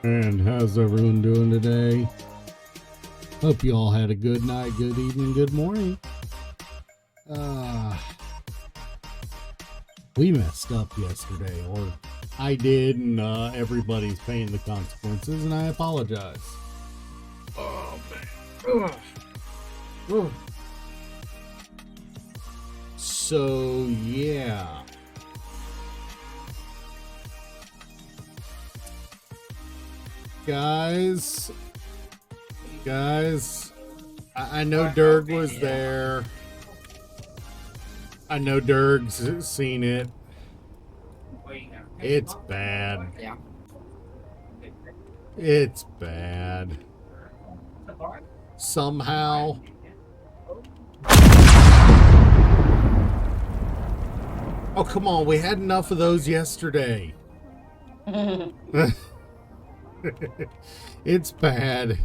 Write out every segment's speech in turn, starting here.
And how's everyone doing today? Hope you all had a good night, good evening, good morning. We messed up yesterday, or I did, and everybody's paying the consequences, and I apologize. Oh, man. Ugh. So, yeah. Guys, I know Dirg was there. I know Dirg's seen it. It's bad. It's bad. Somehow. Oh, come on. We had enough of those yesterday. It's bad.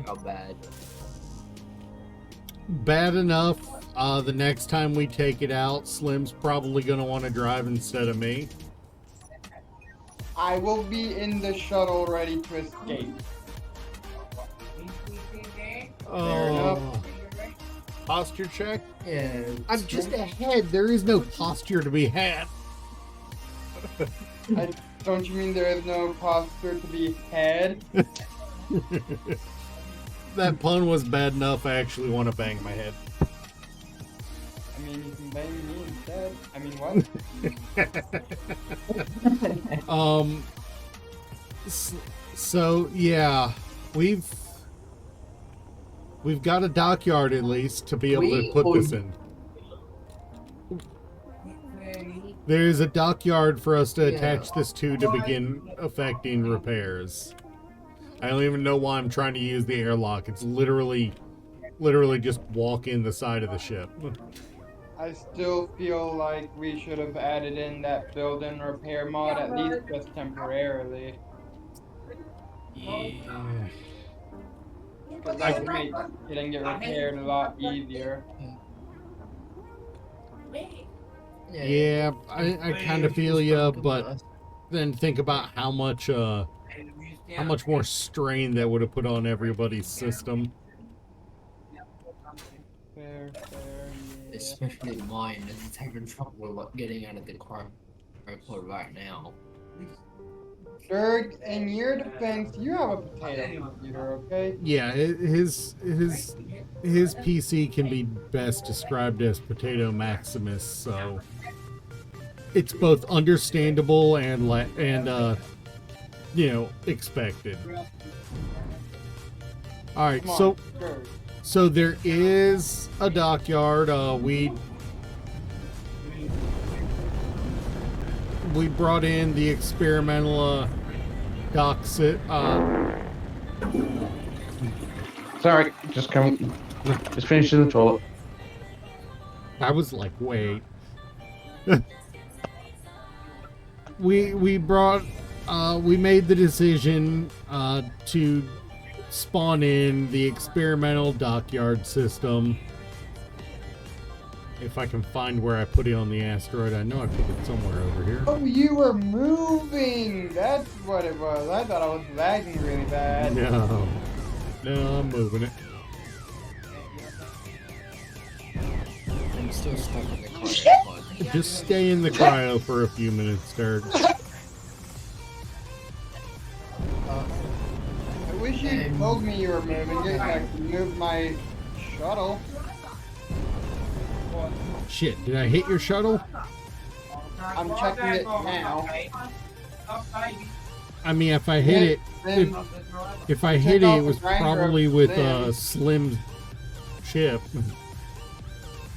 How bad? Bad enough. The next time we take it out, Slim's probably going to want to drive instead of me. I will be in the shuttle ready to escape. Oh. Posture check? Yeah. I'm just ahead. There is no posture to be had. Don't you mean there is no posture to be had? That pun was bad enough. I actually want to bang my head. I mean, you can bang me instead. I mean, what? So yeah, we've got a dockyard at least to be able to put this in. There's a dockyard for us to attach this to begin effecting repairs. I don't even know why I'm trying to use the airlock. It's literally just walk in the side of the ship. I still feel like we should have added in that build and repair mod, at least just temporarily. Yeah. Because that would make getting it repaired a lot easier. Yeah, I kind of feel you, but then think about how much more strain that would have put on everybody's system. Fair, yeah. Especially mine, as it's having trouble like getting out of the crowd right now. Dirk, in your defense, you have a potato computer, okay? Yeah, his PC can be best described as Potato Maximus, so it's both understandable and you know, expected. All right, Come on, so Dirk. so there is a dockyard. We brought in the experimental dock sit. Sorry, just finishing the toilet. I was like, wait. we made the decision to spawn in the experimental dockyard system. If I can find where I put it on the asteroid, I know I put it somewhere over here. Oh, you were moving! That's what it was. I thought I was lagging really bad. No, I'm moving it. I'm still stuck in the crowd. Just stay in the cryo for a few minutes, Dirk. I wish you told me you were moving it. I could move my shuttle. Shit, did I hit your shuttle? I'm checking it now. I mean, if I hit it, Then if I hit it, off it was the grinder probably of with Slim. a Slim chip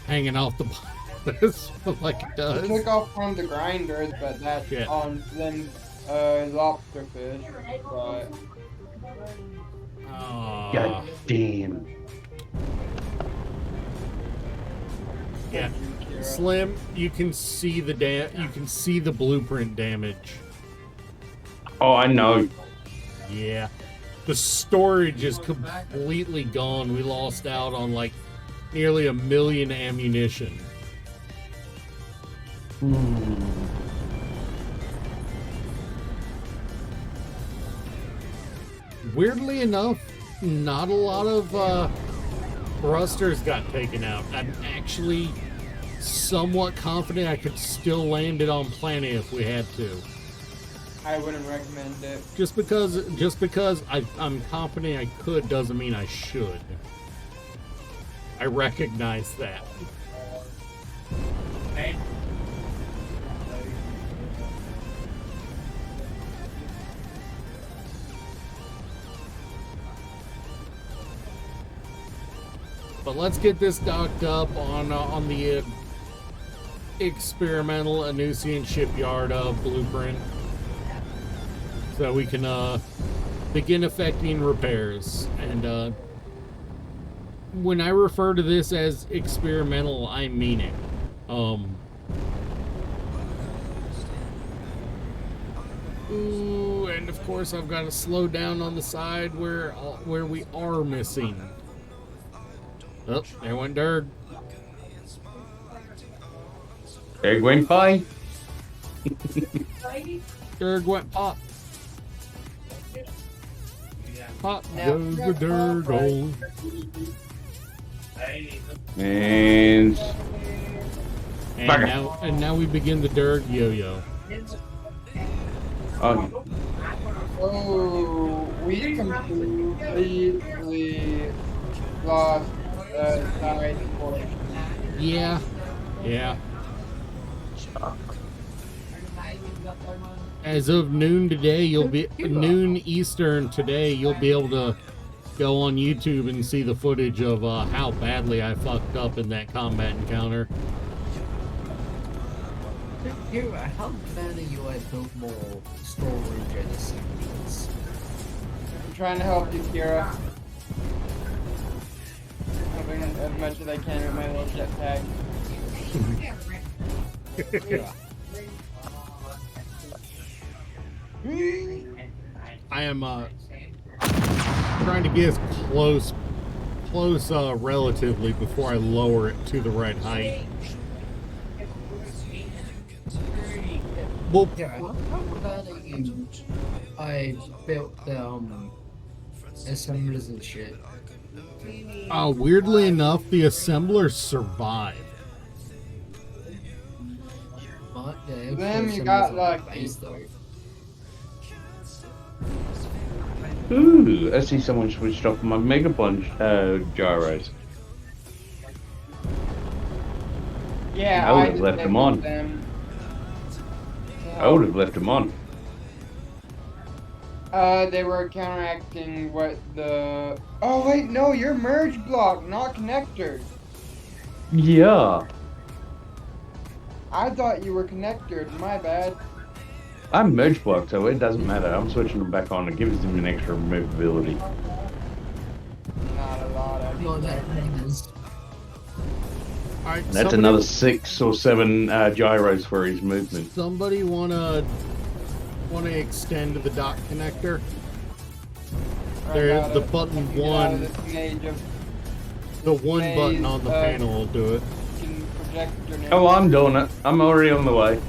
hanging off the bottom, like it I does. took off from the grinders, but that's Shit. on Slim's lobster fish. But God damn. Yeah, Slim, you can see the you can see the blueprint damage. Oh, I know. Yeah, the storage is completely gone. We lost out on like nearly 1 million ammunition. Weirdly enough, not a lot of thrusters got taken out. I'm actually somewhat confident I could still land it on planet if we had to. I wouldn't recommend it. Just because I'm confident I could doesn't mean I should. I recognize that. But let's get this docked up on the experimental Anusian shipyard blueprint, so we can begin effecting repairs. And when I refer to this as experimental, I mean it. Ooh, and of course I've got to slow down on the side where we are missing. Oh, there went Dirk. Egg went fine. Dirk went pop. Pop Now, goes the Durgle. And And now we begin the Dirk yo-yo. okay. Oh, we completely lost the side portion. Yeah. Yeah. As of noon today, noon Eastern today, you'll be able to go on YouTube and see the footage of how badly I fucked up in that combat encounter. Here, how bad are you at build more storage and assemblies? I'm trying to help you, Kira. Helping as much as I can with my little jetpack. I am trying to get as close relatively before I lower it to the right height. Well, Yeah, how bad are you? I built the assemblers and shit. weirdly enough, the assemblers survived. But yeah, Them, the you got assemblers on the lucky. base, though. Ooh, I see someone switched off my Mega Plunge gyros. Yeah, I would've left them on. I would have left them on. They were counteracting what the... Oh, wait, no, you're merge block, not connectors. Yeah. I thought you were connectors, my bad. I'm merge blocked, so it doesn't matter. I'm switching them back on. It gives them an extra movability. Not a lot of... Not that famous. All right, That's another 6 or 7 gyros for his movement. Somebody wanna extend the dock connector? There, the button one, the one button on the panel will do it. Oh, I'm doing it. I'm already on the way.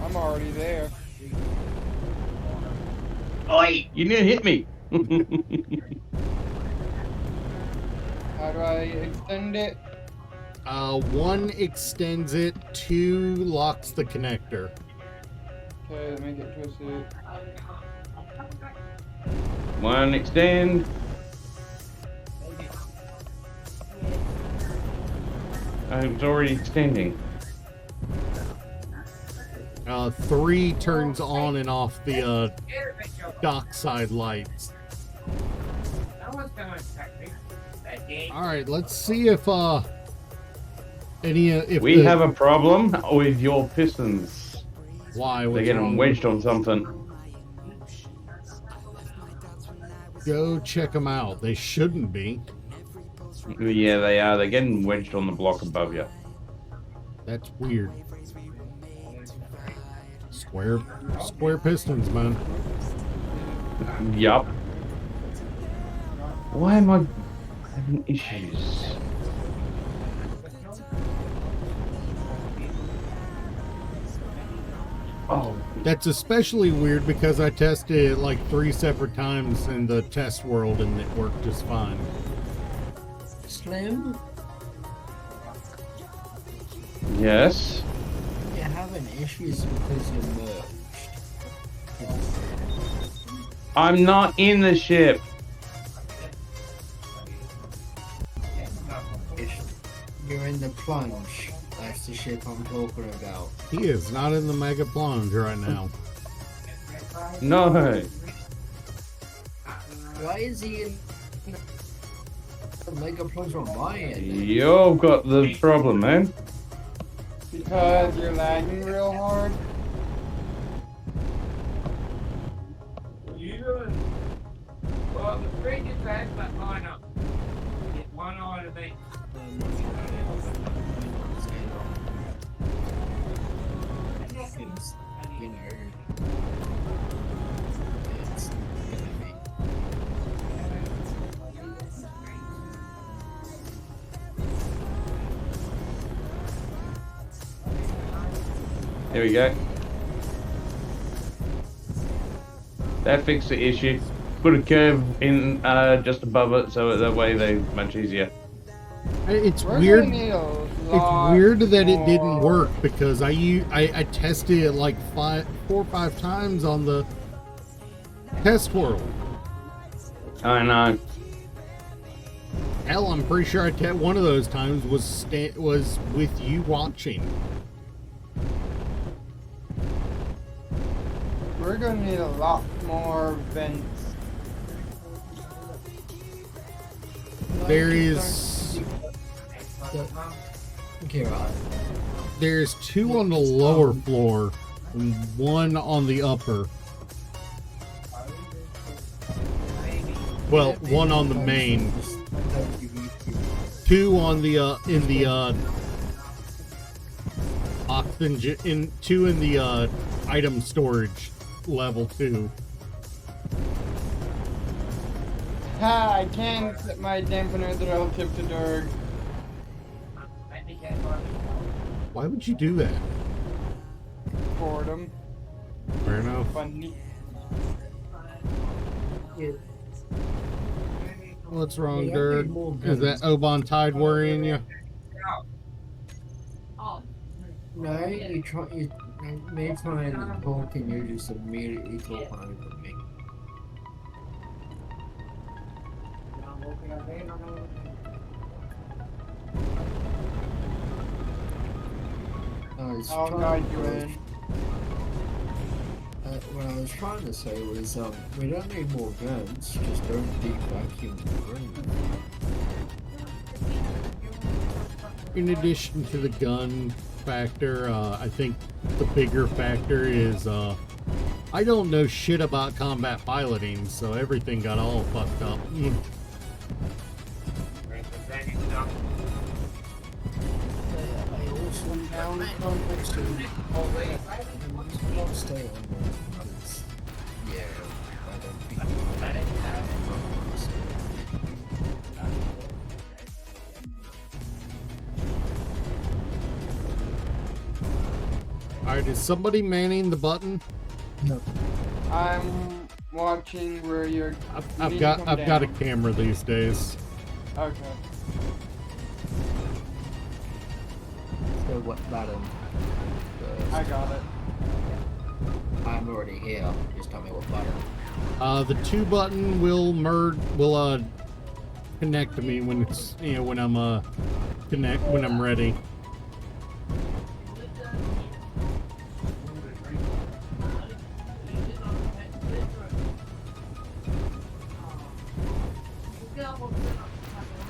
I'm already there. Oi! You didn't hit me! How do I extend it? One extends it, 2 locks the connector. Okay, let me get twisted. 1 extend. It's already extending. 3 turns on and off the dockside lights. All right, let's see if We have a problem with your pistons. why They're what's getting wrong? wedged on something. Go check them out. They shouldn't be. Yeah, they are. They're getting wedged on the block above you. That's weird. Square pistons, man. Yup. Why am I having issues? Oh, That's especially weird because I tested it like 3 separate times in the test world and it worked just fine. Slim, yes. you're having issues because you're merged. I'm not in the ship. You're in the plunge. That's the ship I'm talking about. He is not in the mega plunge right now. No. Why is he in the mega plunge on my end? You've got the problem, man. Because you're lagging real hard. Well, the fridge is back, but line up. Get one eye to me. You know, it's gonna be. Here we go. That fixed the issue. Put a curve in just above it so that way they're much easier. It's We're weird. gonna need a lot weird that it didn't more- work because I tested it like 4 or 5 times on the test world. I know. Hell, I'm pretty sure one of those times was with you watching. We're gonna need a lot more vents. There is Okay, right. there's 2 on the lower floor and 1 on the upper. Well, 1 on the main, 2 on the in the oxygen 2 in the item storage level 2. Ha! I can't set my dampeners relative to Durg. Why would you do that? Boredom. Fair enough. Funny. What's wrong, Yeah, Dirk? more Is that Oban Tide worrying you? No, you may try and talk and you just immediately talk over me. I'll guide you in. What I was trying to say was, we don't need more guns, just don't deep vacuum the room. In addition to the gun factor, I think the bigger factor is I don't know shit about combat piloting, so everything got all fucked up. I also Down stay on because, yeah, I don't think Alright, is somebody manning the button? I'm watching where you're. I've need got to come I've got a down. camera these days. Okay. So what button? I got it. I'm already here. Just tell me what button. The 2 button will connect to me when it's when I'm when I'm ready.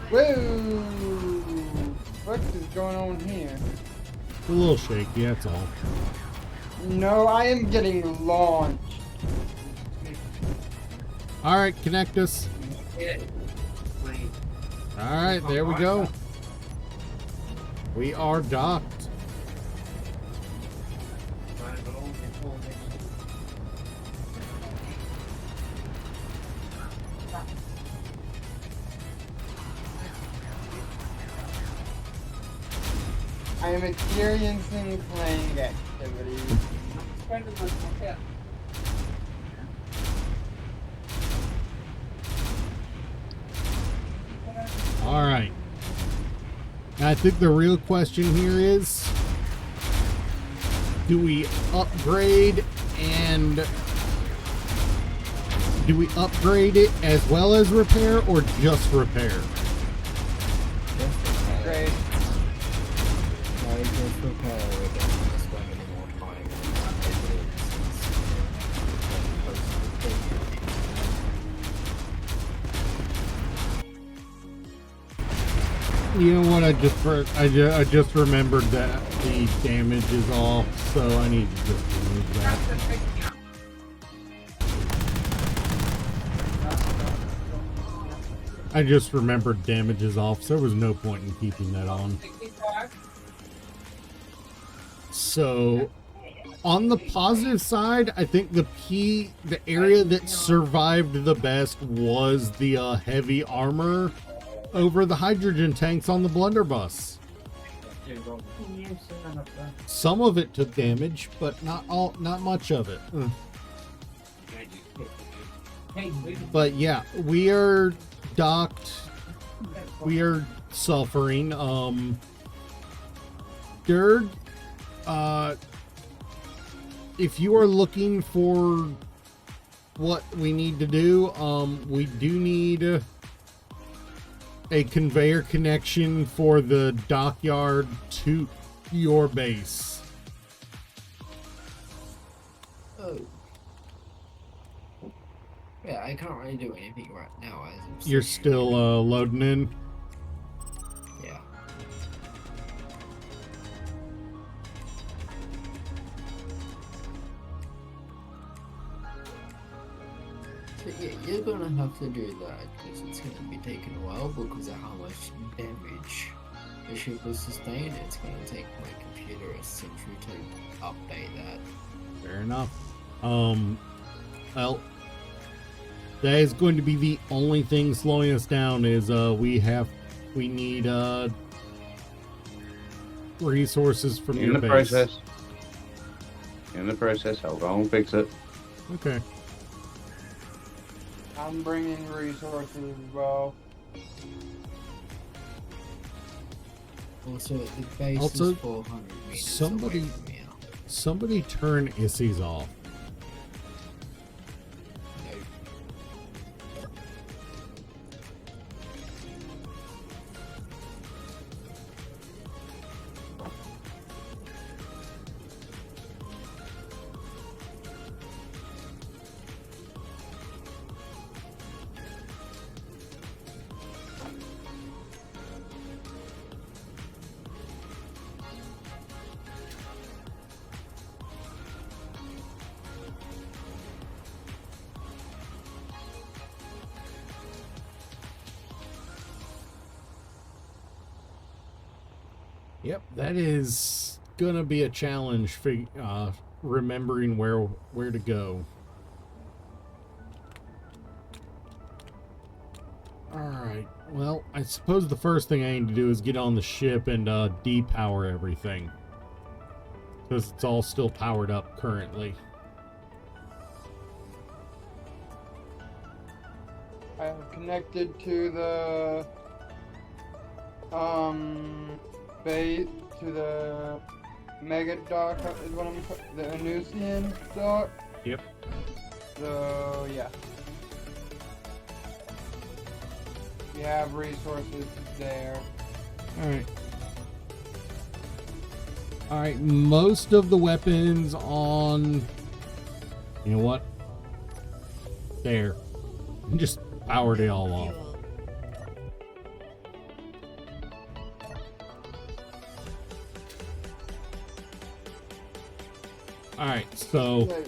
Whoa! What is going on here? It's a little shaky, that's all. No, I am getting launched. Alright, connect us. Alright, there we go. We are docked. I am experiencing playing activity. Alright. I think the real question here is, do we upgrade it as well as repair, or just repair? Great. I just repair it and not spend any more time You know what? I just remembered that the damage is off, so I need to just remove that. I just remembered damage is off, so there was no point in keeping that on. So, on the positive side, I think the area that survived the best was the heavy armor over the hydrogen tanks on the blunderbuss. Some of it took damage, but not much of it. But yeah, we are docked. We are suffering. Dirk, if you are looking for what we need to do, we do need a conveyor connection for the dockyard to your base. Oh. Yeah, I can't really do anything right now as I'm You're sitting still loading in. here. Yeah. So yeah, you're gonna have to do that because it's gonna be taking a while because of how much damage the ship will sustain. It's gonna take my computer a century to update that. Fair enough. Well, that is going to be the only thing slowing us down. Is we need resources from In your the base. process. In the process, I'll go and fix it. Okay. I'm bringing resources as well. Also, the base Also, is 400 meters somebody- away from here. Somebody turn Issies off. No. Yep, that is gonna be a challenge. Remembering where to go. All right. Well, I suppose the first thing I need to do is get on the ship and depower everything, because it's all still powered up currently. I have connected to the base, to the mega dock is what the Anusian dock. Yep. So yeah. We have resources there. Alright. Alright, most of the weapons on... You know what? There. Just powered it all off. Alright, so... Okay.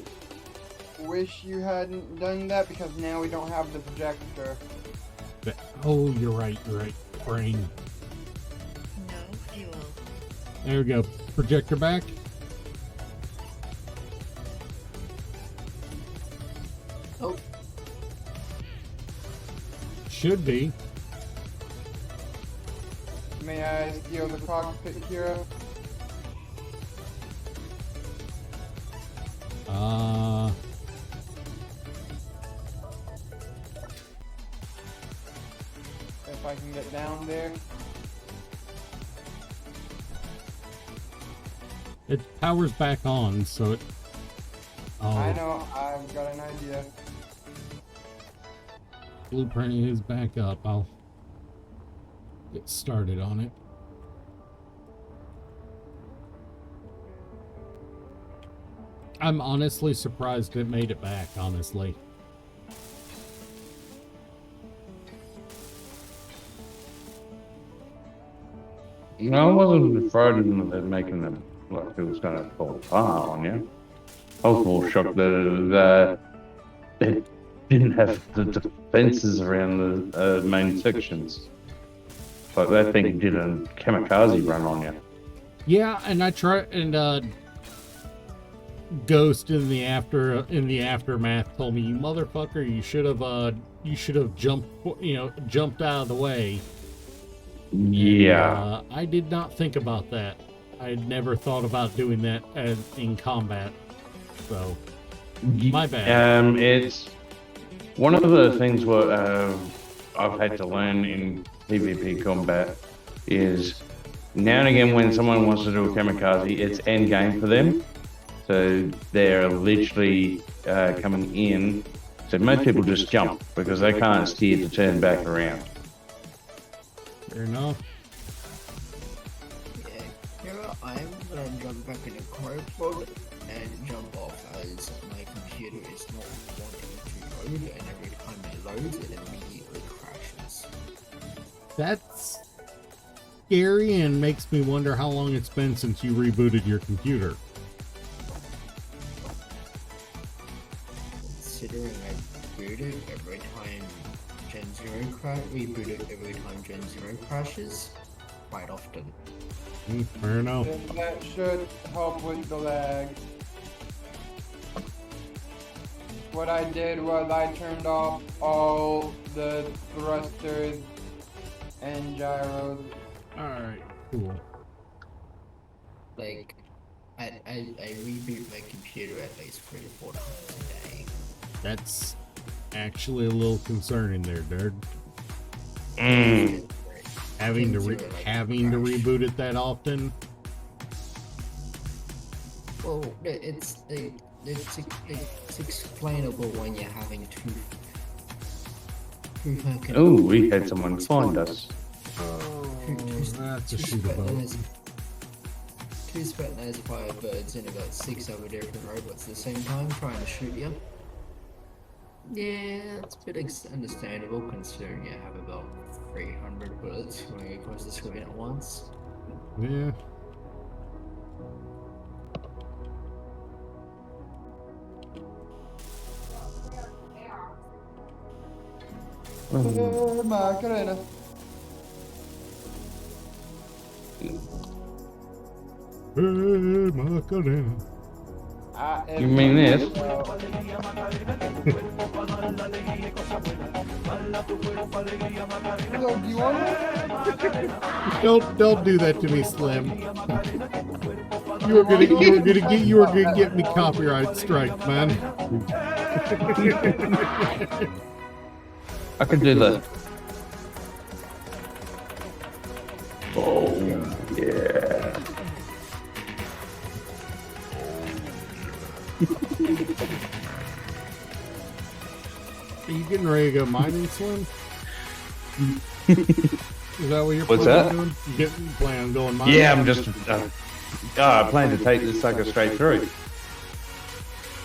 Wish you hadn't done that because now we don't have the projector. Oh, you're right, brain. No fuel. There we go. Projector back. Oh, Should be. May I steal the cockpit, Kira? If I can get down there. It powers back on, so it... Oh, I know, I've got an idea. blueprinting is back up. I'll get started on it. I'm honestly surprised it made it back, honestly. No, I wasn't afraid of them making them like it was going to fall apart on you. I was more shocked that it didn't have the defenses around the main sections. Like that thing did a kamikaze run on you. Yeah, and I tried, and Ghost in the aftermath told me, "You motherfucker, you should have jumped out of the way." Yeah. I did not think about that. I had never thought about doing that in combat. So, my bad. It's one of the things what I've had to learn in PvP combat is now and again when someone wants to do a kamikaze, it's end game for them. So they're literally coming in. So most people just jump because they can't steer to turn back around. Fair enough. Yeah, here I am gonna jump back in the car mode and jump off as my computer is not wanting to load, and every time it loads, it immediately crashes. That's scary and makes me wonder how long it's been since you rebooted your computer. Considering I booted every time Gen 0 rebooted every time Gen 0 crashes, quite often. Fair enough. And that should help with the lag. What I did was I turned off all the thrusters and gyros. Alright, cool. Like, I reboot my computer at least 3 or 4 times a day. That's actually a little concerning there, Dirk. Mm. Having to Things are like having to crash. reboot it that often. Well, it's explainable when you're having two fucking Oh, we had someone find us. That's a shooter boat. Two Spetsnaz Firebirds and about 6 other different robots at the same time trying to shoot you. Yeah, it's a bit understandable considering you have about 300 bullets going across the screen at once. Yeah. Macarena. Hey, Macarena. You mean this? So, do you want it? Don't do that to me, Slim. You were gonna get me copyright strike, man. I can do that. Oh, yeah. Are you getting ready to go mining, Slim? Is that what you're What's planning that? on doing? You plan on going mining? Yeah, I'm just. I plan to take this sucker straight through.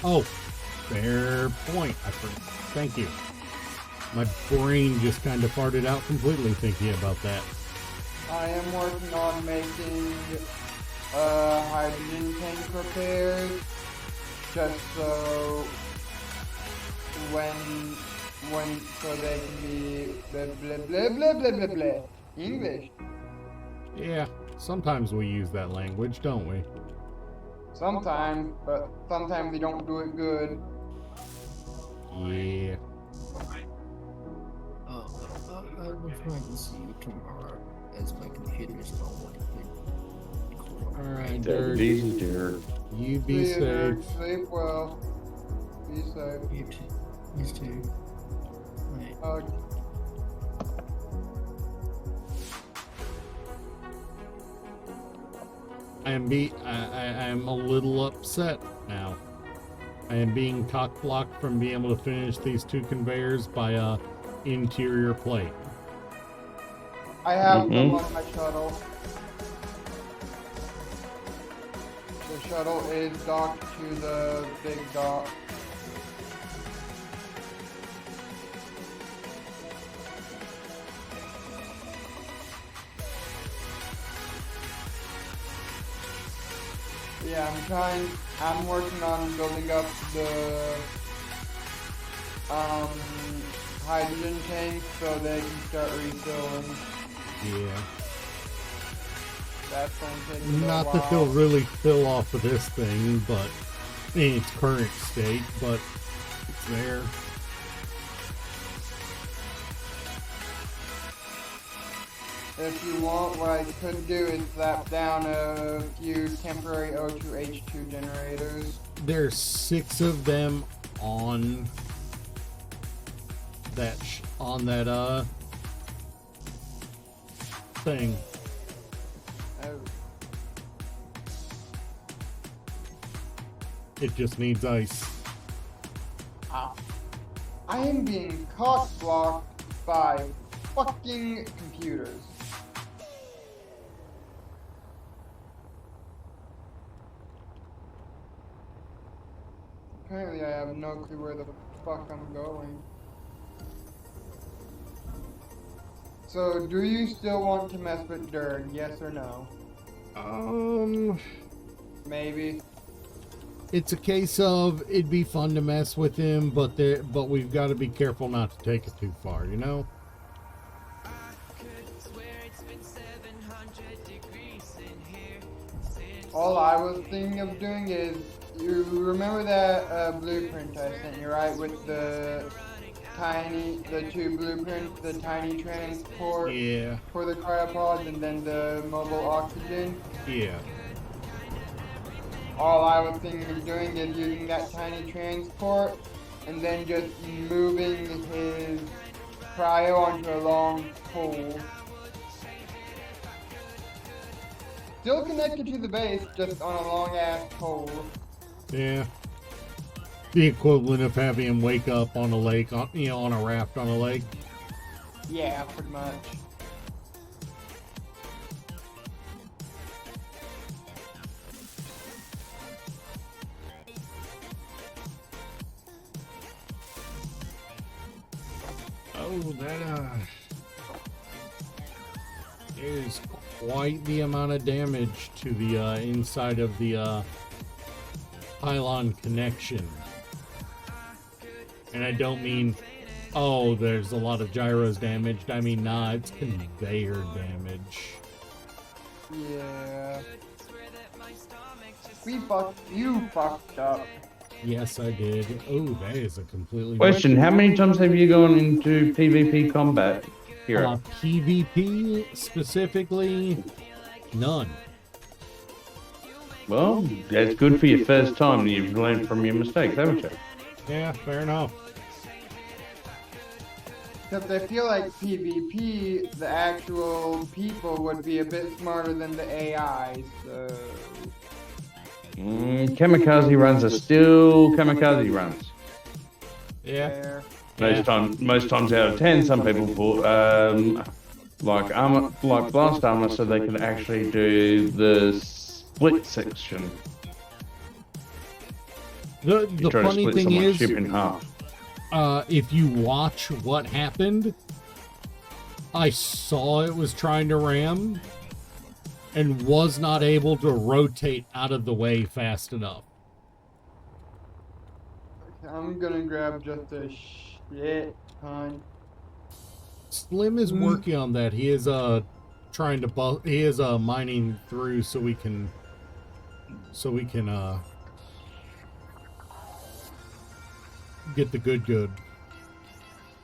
Oh, fair point. Thank you. My brain just kind of farted out completely thinking about that. I am working on making hydrogen tank repairs, just so so they can be blah blah blah blah blah blah blah English. Yeah, sometimes we use that language, don't we? Sometimes, but sometimes they don't do it good. Yeah. I will try and see you tomorrow, as my computer is not wanting to. Alright, Take Dirk. it easy, dear. You be See you, Dirk. safe. Sleep well. Be safe. You too. You too. Right. I am a little upset now. I am being cock blocked from being able to finish these 2 conveyors by a interior plate. I have them on my shuttle. The shuttle is docked to the big dock. Yeah, I'm working on building up the hydrogen tank so they can start refilling. Yeah. That's going to take a little Not while. that they'll really fill off of this thing, but in its current state, but it's there. If you want, what I could do is slap down a few temporary O2H2 generators. There's 6 of them on that thing. No. It just needs ice. Ah. I am being cock blocked by fucking computers. Apparently I have no clue where the fuck I'm going. So, do you still want to mess with Dirk? Yes or no? Maybe. It's a case of it'd be fun to mess with him, but we've got to be careful not to take it too far, you know? All I was thinking of doing is, you remember that blueprint I sent you, right? With the two blueprints, the tiny transport Yeah. for the cryopods and then the mobile oxygen? Yeah. All I was thinking of doing is using that tiny transport and then just moving his cryo onto a long pole. Still connected to the base, just on a long ass pole. Yeah. The equivalent of having him wake up on a lake, on a raft on a lake. Yeah, pretty much. Oh, that is quite the amount of damage to the inside of the pylon connection. And I don't mean, oh, there's a lot of gyros damaged. I mean, nah, it's conveyor damage. Yeah. You fucked up. Yes, I did. Oh, that is a completely Question: how many times have you gone into PvP combat here? PvP specifically, none. Well, that's good for your first time. You've learned from your mistakes, haven't you? Yeah, fair enough. Except I feel like PvP, the actual people would be a bit smarter than the AI, so... Kamikaze runs are still kamikaze runs. Yeah. Fair. Most times out of 10, some people put like armor, like blast armor, so they can actually do the split section. The Try to funny split thing someone's is, ship in half. if you watch what happened, I saw it was trying to ram and was not able to rotate out of the way fast enough. I'm gonna grab just a shit ton. Slim is working on that. He is trying to he is mining through so we can get the good.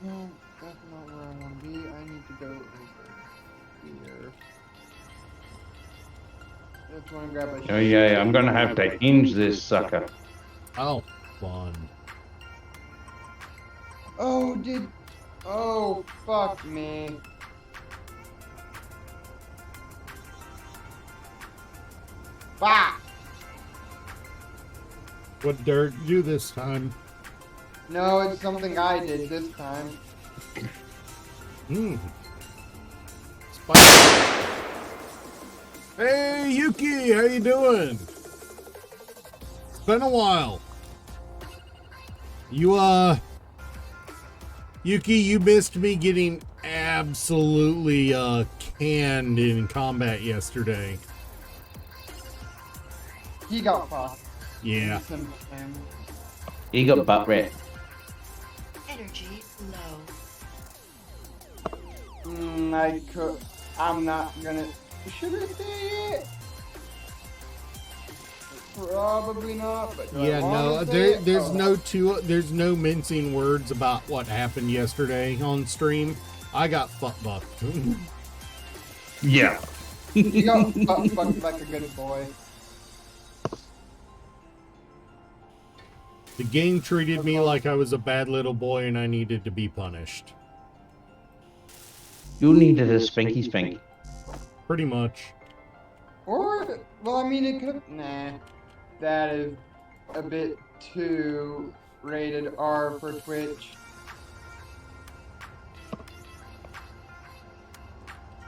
No, that's not where I want to be. I need to go over here. Just want to grab a Oh yeah, I'm gonna have to hinge this sucker. Oh, fun. Oh, fuck me. Fuck! What did Dirk do this time? No, it's something I did this time. Hey, Yuki, how you doing? It's been a while. Yuki, you missed me getting absolutely canned in combat yesterday. He got fucked. Yeah. He got butt red. Energy low. I'm not gonna. Should I say it? Probably not, but do I Yeah, wanna no, say it? there's no mincing words about what happened yesterday on stream. I got fucked. Yeah. He got fucked like a good boy. The game treated me like I was a bad little boy and I needed to be punished. You needed a spanky spanky. Pretty much. Or, well, I mean, it could. Nah, that is a bit too rated R for Twitch.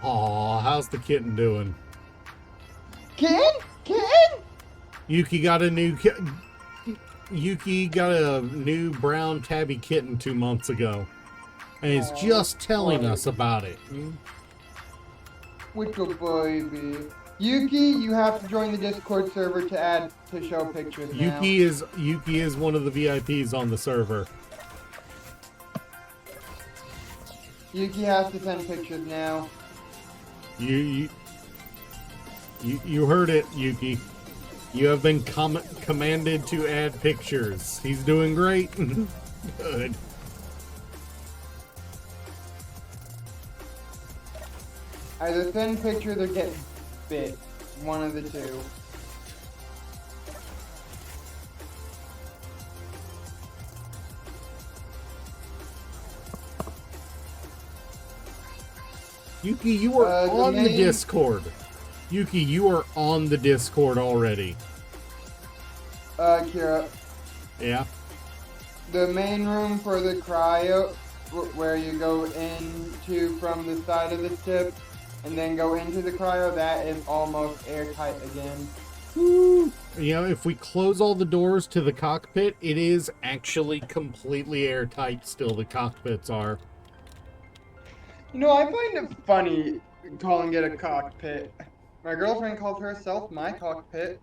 Aw, how's the kitten doing? Kitten? Kitten? Yuki got a new brown tabby kitten 2 months ago, and he's just telling us about it. Little baby. Yuki, you have to join the Discord server to add to show pictures now. Yuki is one of the VIPs on the server. Yuki has to send pictures now. You heard it, Yuki. You have been commanded to add pictures. He's doing great. Good. Either send pictures or get bit. One of the two. Yuki, you are on the Discord. Yuki, you are on the Discord already. Kira, Yeah? the main room for the cryo, where you go into from the side of the ship and then go into the cryo, that is almost airtight again. You know, if we close all the doors to the cockpit, it is actually completely airtight still, the cockpits are. You know, I find it funny calling it a cockpit. My girlfriend calls herself my cockpit.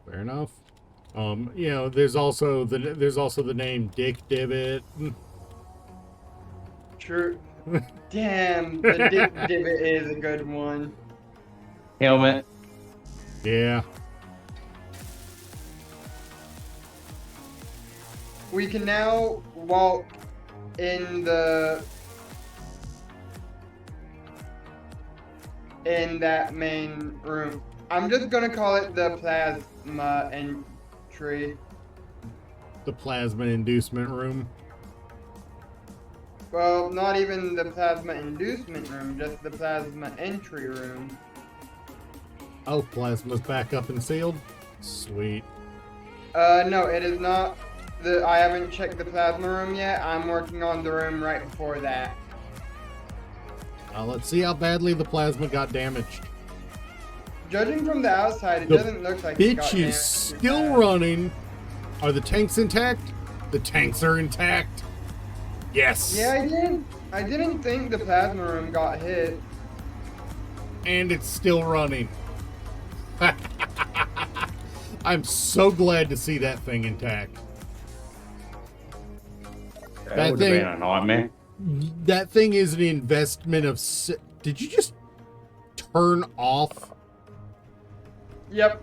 Fair enough. You know, there's also the name Dick Divot. True. Damn, the Dick Divot is a good one. Helmet. Yeah. We can now walk in that main room. I'm just gonna call it the plasma entry. The plasma inducement room. Well, not even the plasma inducement room, just the plasma entry room. Oh, plasma's back up and sealed? Sweet. No, it is not. I haven't checked the plasma room yet. I'm working on the room right before that. Let's see how badly the plasma got damaged. Judging from the outside, it The doesn't look like it got Bitch damaged is too still bad. running. Are the tanks intact? The tanks are intact. Yes. Yeah, I didn't think the plasma room got hit. And it's still running. I'm so glad to see that thing intact. That would have been a nightmare. That thing is an investment of... Did you just turn off? Yep.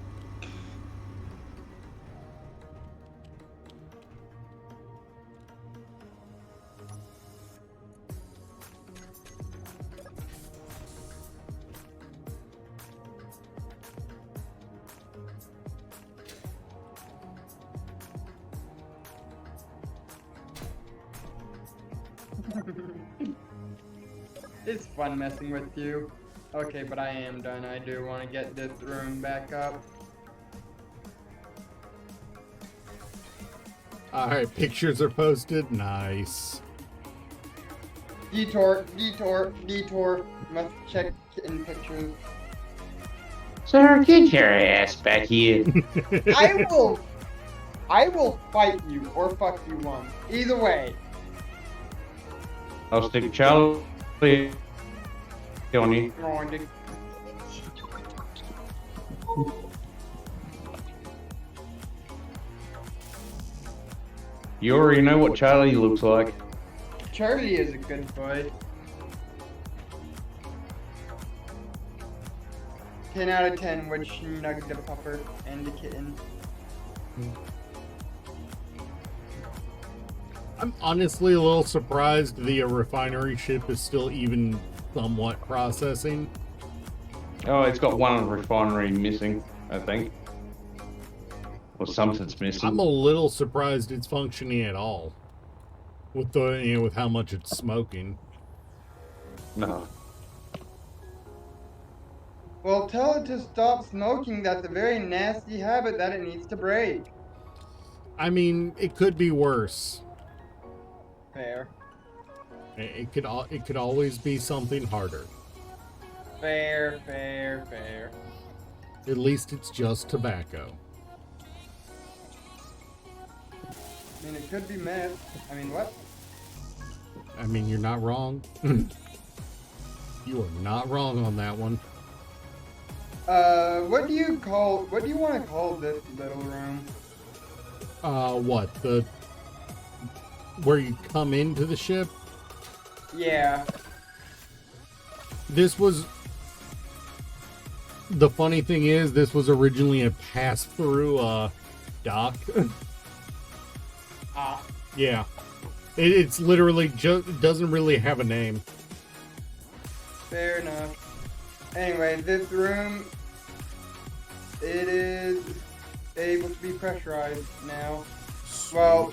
It's fun messing with you. Okay, but I am done. I do want to get this room back up. Alright, pictures are posted. Nice. Detour. Must check in pictures. Sir, get your ass back here. I will fight you or fuck you once. Either way. I'll stick Charlie on you. Oh, Dick. You already know what Charlie looks like. Charlie is a good boy. 10 out of 10 would snug the pupper and the kitten. I'm honestly a little surprised the refinery ship is still even somewhat processing. Oh, it's got one refinery missing, I think. Or something's missing. I'm a little surprised it's functioning at all. With the with how much it's smoking. No. Well, tell it to stop smoking. That's a very nasty habit that it needs to break. I mean, it could be worse. Fair. It could always be something harder. Fair, fair, fair. At least it's just tobacco. I mean, it could be meth. I mean, what? I mean, you're not wrong. You are not wrong on that one. What do you want to call this little room? What? Where you come into the ship? Yeah. This was... The funny thing is, this was originally a pass-through, dock. Ah. Yeah. It's literally just... doesn't really have a name. Fair enough. Anyway, this room, it is able to be pressurized now. Well,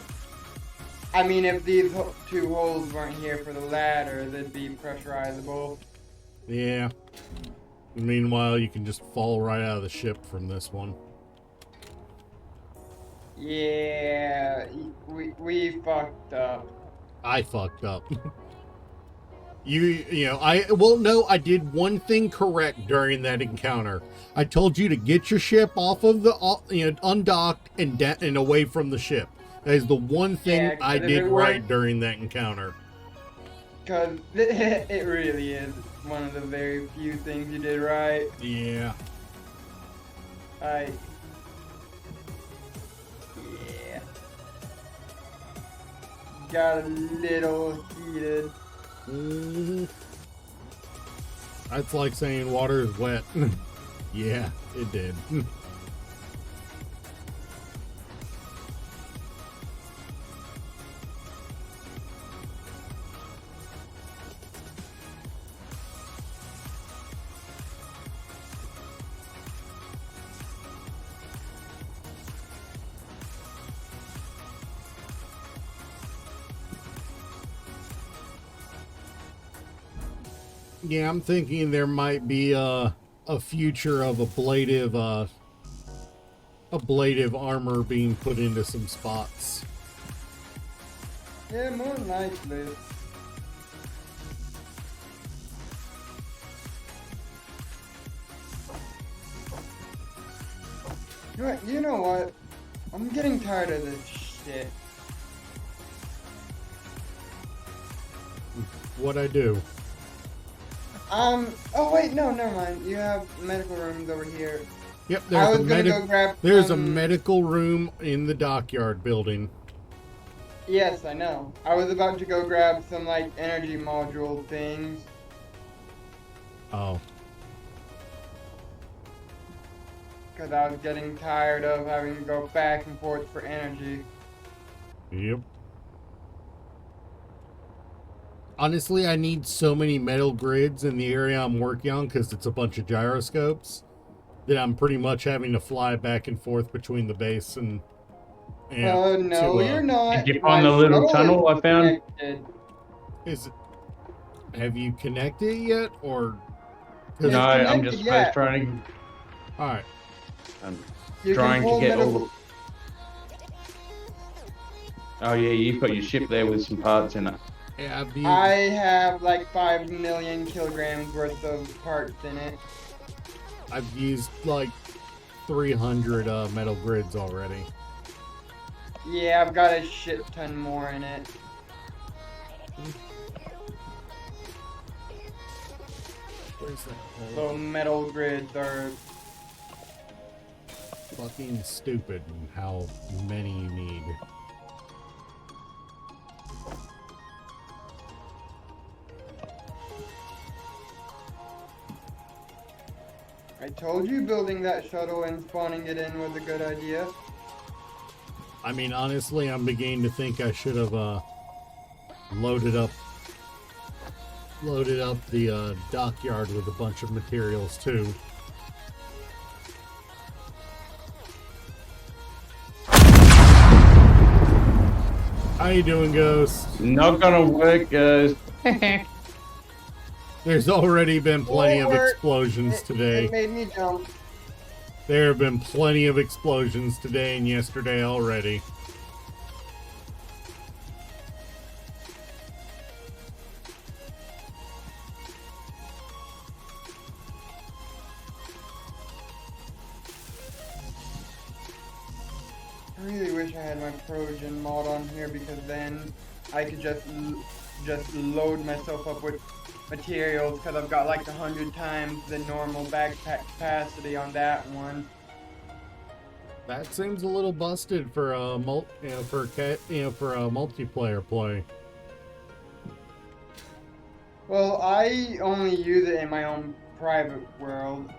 I mean, if these two holes weren't here for the ladder, they'd be pressurizable. Yeah. Meanwhile, you can just fall right out of the ship from this one. Yeah, we fucked up. I fucked up. You know, I did one thing correct during that encounter. I told you to get your ship off of the, undocked and away from the ship. That is the one thing Yeah, 'cause I if did it right weren't- during that encounter. Because it really is one of the very few things you did right. Yeah. Yeah. Got a little heated. Mhm. That's like saying water is wet. Yeah, it did. Yeah, I'm thinking there might be a future of ablative armor being put into some spots. Yeah, more than likely. You know what? I'm getting tired of this shit. What I do? Oh wait, no, never mind. You have medical rooms over here. Yep, I was gonna go grab there's a some- medical room in the dockyard building. Yes, I know. I was about to go grab some, like, energy module things. Oh, Because I was getting tired of having to go back and forth for energy. yep. Honestly, I need so many metal grids in the area I'm working on because it's a bunch of gyroscopes that I'm pretty much having to fly back and forth between the base and Oh, no, to, you're not. Did you find My the little shuttle tunnel is I found? connected. Is it? Have you connected it yet, or? 'cause- Yeah. No, I'm connected just yet. trying. All right. I'm You can trying to pull get all medical- the. Oh yeah, you've got your ship there with some parts in it. Yeah, I've used, I have like 5 million kilograms worth of parts in it. I've used like 300 metal grids already. Yeah, I've got a shit ton more in it. Where's that So hole? metal grids are. Fucking stupid and how many you need. I told you building that shuttle and spawning it in was a good idea. I mean, honestly, I'm beginning to think I should have loaded up the dockyard with a bunch of materials too. How you doing, Ghost? Not gonna work, guys. There's already been plenty of Forward. explosions today. It made me jump. There have been plenty of explosions today and yesterday already. I really wish I had my Progen mod on here because then I could just load myself up with materials because I've got like 100 times the normal backpack capacity on that one. That seems a little busted for a multiplayer play. Well, I only use it in my own private world,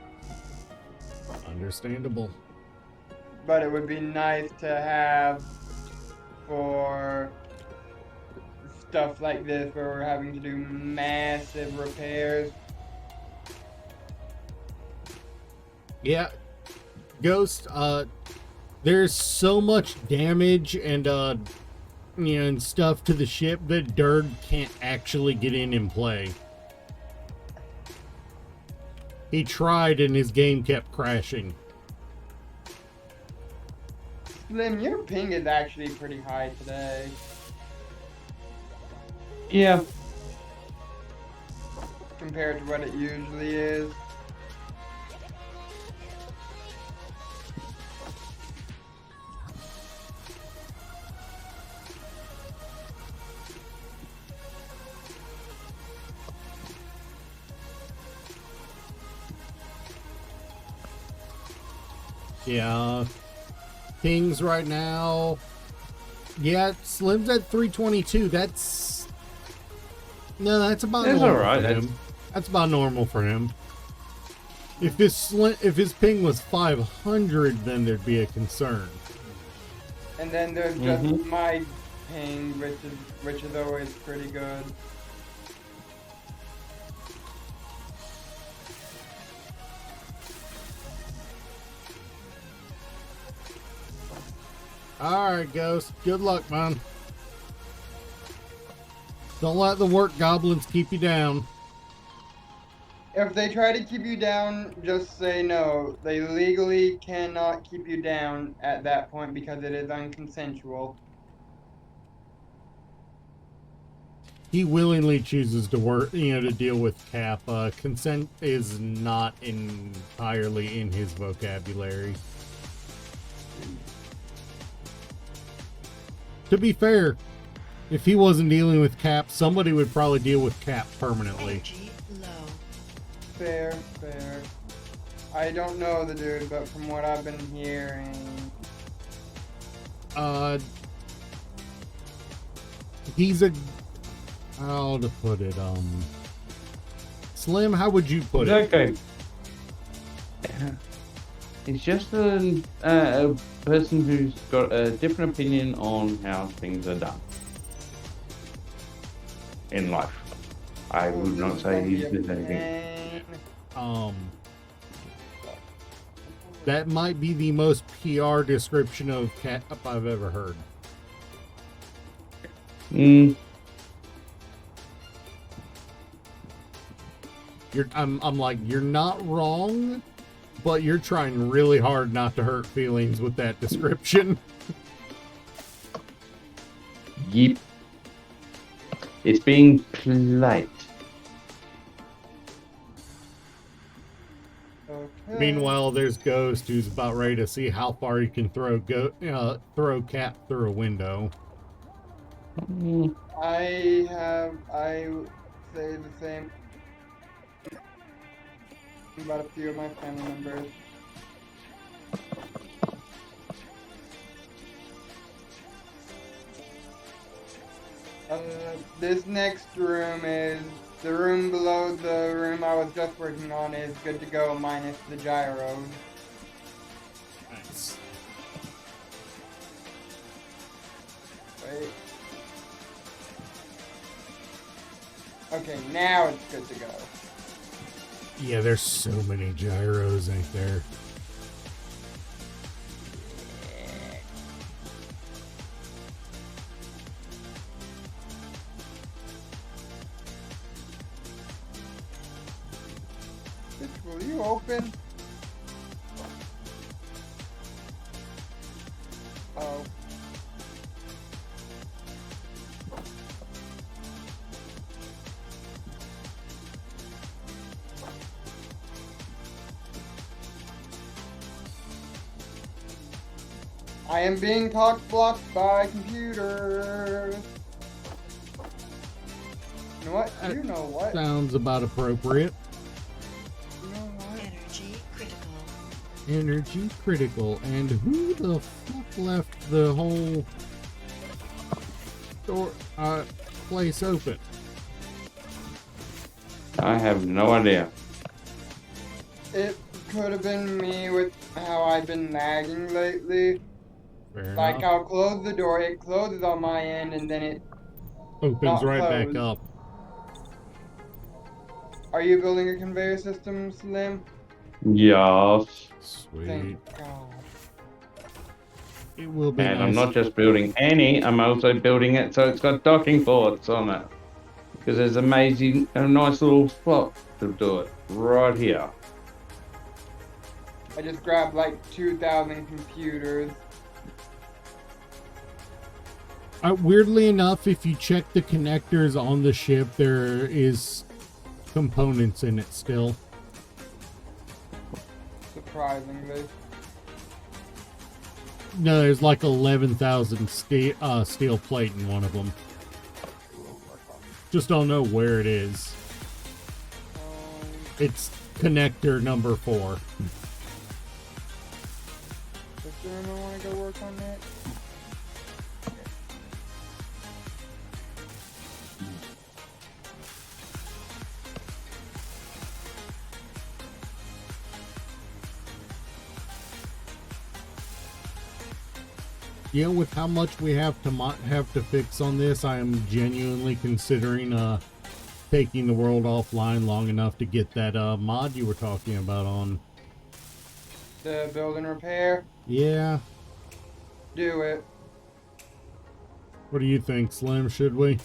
Understandable. but it would be nice to have for stuff like this where we're having to do massive repairs. Yeah, Ghost. There's so much damage and and stuff to the ship that Dirg can't actually get in and play. He tried and his game kept crashing. Slim, your ping is actually pretty high today. Yeah. Compared to what it usually is. Yeah, things right now. Yeah, Slim's at 322. That's that's about That's normal alright, for him. That's about normal for him. If his ping was 500, then there'd be a concern. And then there's just my ping, which is always pretty good. Alright, Ghost. Good luck, man. Don't let the work goblins keep you down. If they try to keep you down, just say no. They legally cannot keep you down at that point because it is unconsensual. He willingly chooses to work, to deal with Cap. Consent is not entirely in his vocabulary. To be fair, if he wasn't dealing with Cap, somebody would probably deal with Cap permanently. Energy low. Fair, fair. I don't know the dude, but from what I've been hearing, He's a... How to put it, Slim, how would you put it? Okay. He's just a person who's got a different opinion on how things are done in life. I would not say he's did anything. That might be the most PR description of Cap I've ever heard. I'm like, you're not wrong, but you're trying really hard not to hurt feelings with that description. Yep. It's being polite. okay. Meanwhile, there's Ghost, who's about ready to see how far he can throw Cap through a window. I say the same about a few of my family members. This next room is the room below the room I was just working on is good to go minus the gyros. Nice. Wait. Okay, now it's good to go. Yeah, there's so many gyros, ain't there? Bitch, will you open? Oh. I am being cock blocked by computers. You know what? You know what? Sounds about appropriate. You know what? Energy critical. Energy critical. And who the fuck left the whole door, place open? I have no idea. It could have been me with how I've been lagging lately. Fair Like, enough. I'll close the door, it closes on my end, and then it... Opens not right back closed. up. Are you building a conveyor system, Slim? Yes. Sweet. Thank God. It will be And nice. I'm not just building any, I'm also building it so it's got docking ports on it. Because there's a nice little spot to do it. Right here. I just grabbed like 2,000 computers. Weirdly enough, if you check the connectors on the ship, there is components in it still. Surprisingly. No, there's like 11,000 steel plate in one of them. Just don't know where it is. It's connector number 4. Does anyone want to go work on that? Yeah, with how much we have to fix on this, I am genuinely considering taking the world offline long enough to get that mod you were talking about on. The build and repair? Yeah. Do it. What do you think, Slim? Should we?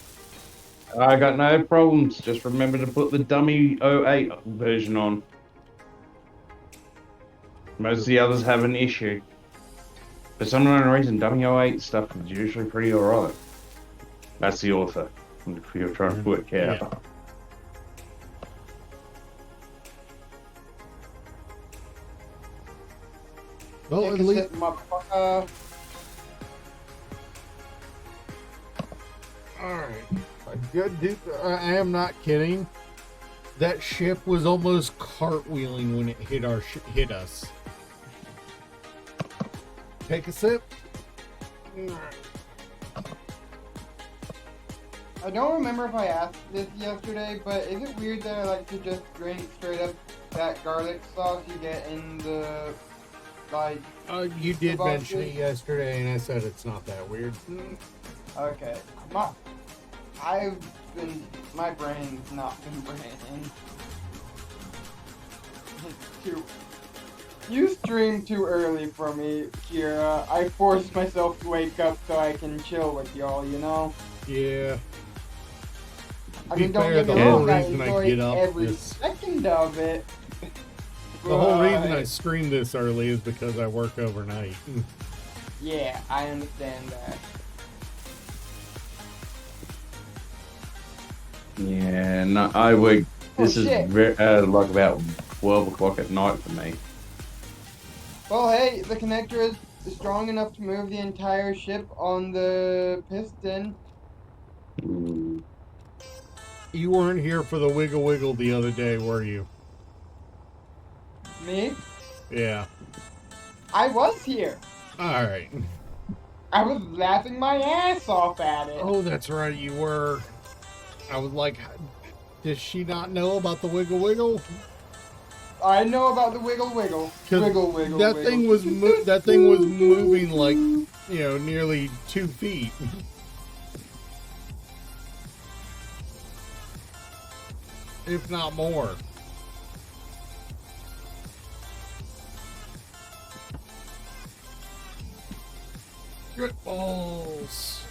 I got no problems. Just remember to put the dummy 08 version on. Most of the others have an issue. For some unknown reason, dummy 08 stuff is usually pretty alright. That's the author. If you're trying to work out. Yeah. Well, Take at a least sip, motherfucker. Alright. Good dude. I am not kidding. That ship was almost cartwheeling when it hit us. Take a sip. I don't remember if I asked this yesterday, but is it weird that I like to just drink straight up that garlic sauce you get in the, like... You did About mention it. it yesterday, and I said it's not that weird. Okay. My brain's not been braining. It's too... You stream too early for me, Kira. I forced myself to wake up so I can chill with y'all, you know? Yeah. I Be mean, don't fair, get me the whole wrong, I reason I enjoy get up every is- second of it. The whole reason I But- stream this early is because I work overnight. Yeah, I understand that. Yeah, no, I work. This is shit. like about 12 o'clock at night for me. Well, hey, the connector is strong enough to move the entire ship on the piston. Mm. You weren't here for the wiggle wiggle the other day, were you? Me? Yeah. I was here. Alright. I was laughing my ass off at it. Oh, that's right, you were. I was like, does she not know about the wiggle wiggle? I know about the wiggle wiggle. 'Cause Wiggle wiggle. That wiggle. thing was that thing was moving like, nearly 2 feet. If not more. Good balls.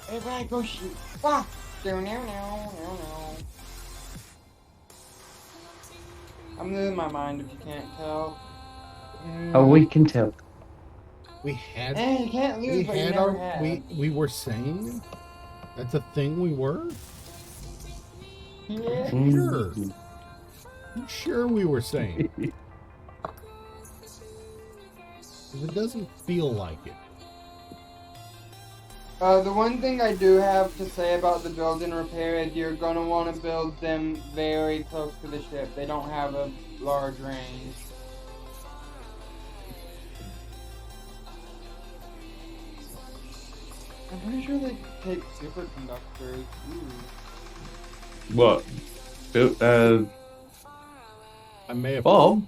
Everybody go shoot. Ah! No, no, no, no, no. I'm losing my mind if you can't tell. Oh, we can tell. We had You can't lose we what you had never our had. we were saying that's a thing we were? Yeah. Sure. I'm sure we were saying. 'Cause it doesn't feel like it. The one thing I do have to say about the build and repair is you're gonna want to build them very close to the ship. They don't have a large range. I'm pretty sure they take superconductors. Ooh. What? I may have Bob?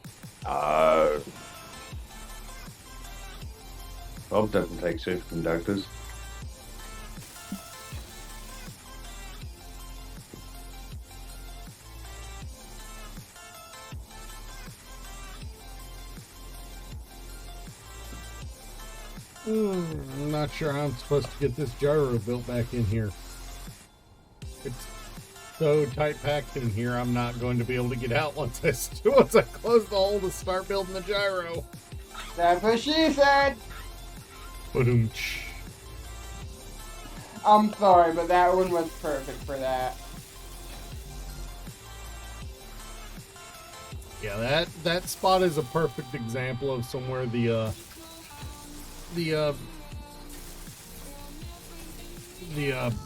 Bob doesn't take superconductors. I'm not sure how I'm supposed to get this gyro built back in here. It's so tight packed in here, I'm not going to be able to get out once I close the hole to start building the gyro. That's what she said! Ba-doom-tsh. I'm sorry, but that one was perfect for that. Yeah, that spot is a perfect example of somewhere the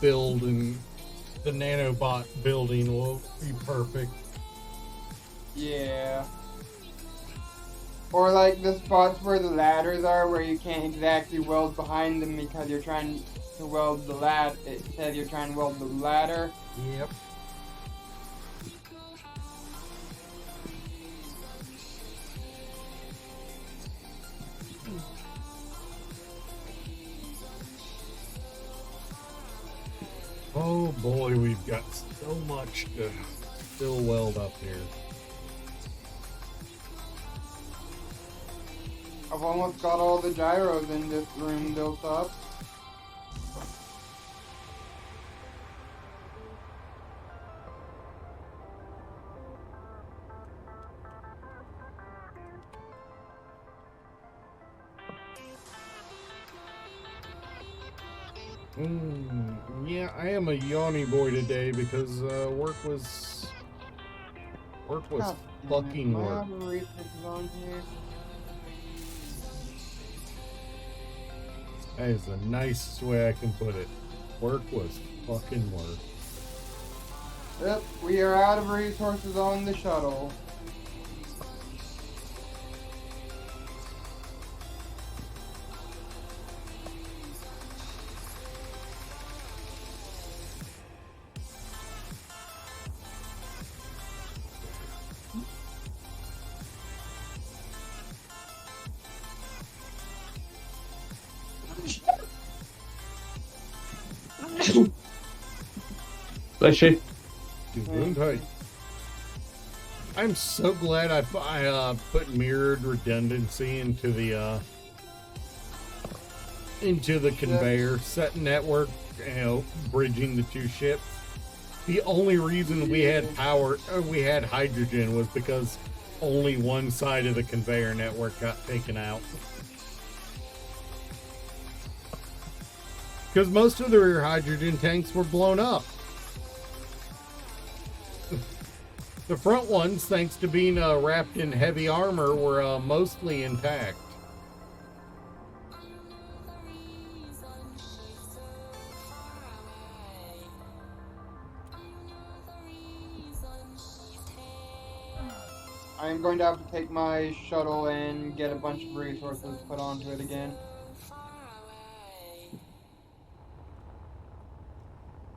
build and the nanobot building will be perfect. Yeah. Or like the spots where the ladders are, where you can't exactly weld behind them because you're trying to weld the ladder. It says you're trying to weld the ladder. Yep. Oh boy, we've got so much to still weld up here. I've almost got all the gyros in this room built up. Yeah, I am a yawny boy today because work was God damn fucking it, my work. operator is on here. That is the nicest way I can put it. Work was fucking work. Yep, we are out of resources on the shuttle. Bless you. Gesundheit. I'm so glad I put mirrored redundancy into the conveyor set network, bridging the two ships. The only reason we had we had hydrogen was because only one side of the conveyor network got taken out. Because most of the rear hydrogen tanks were blown up. The front ones, thanks to being wrapped in heavy armor, were mostly intact. I'm going to have to take my shuttle and get a bunch of resources put onto it again.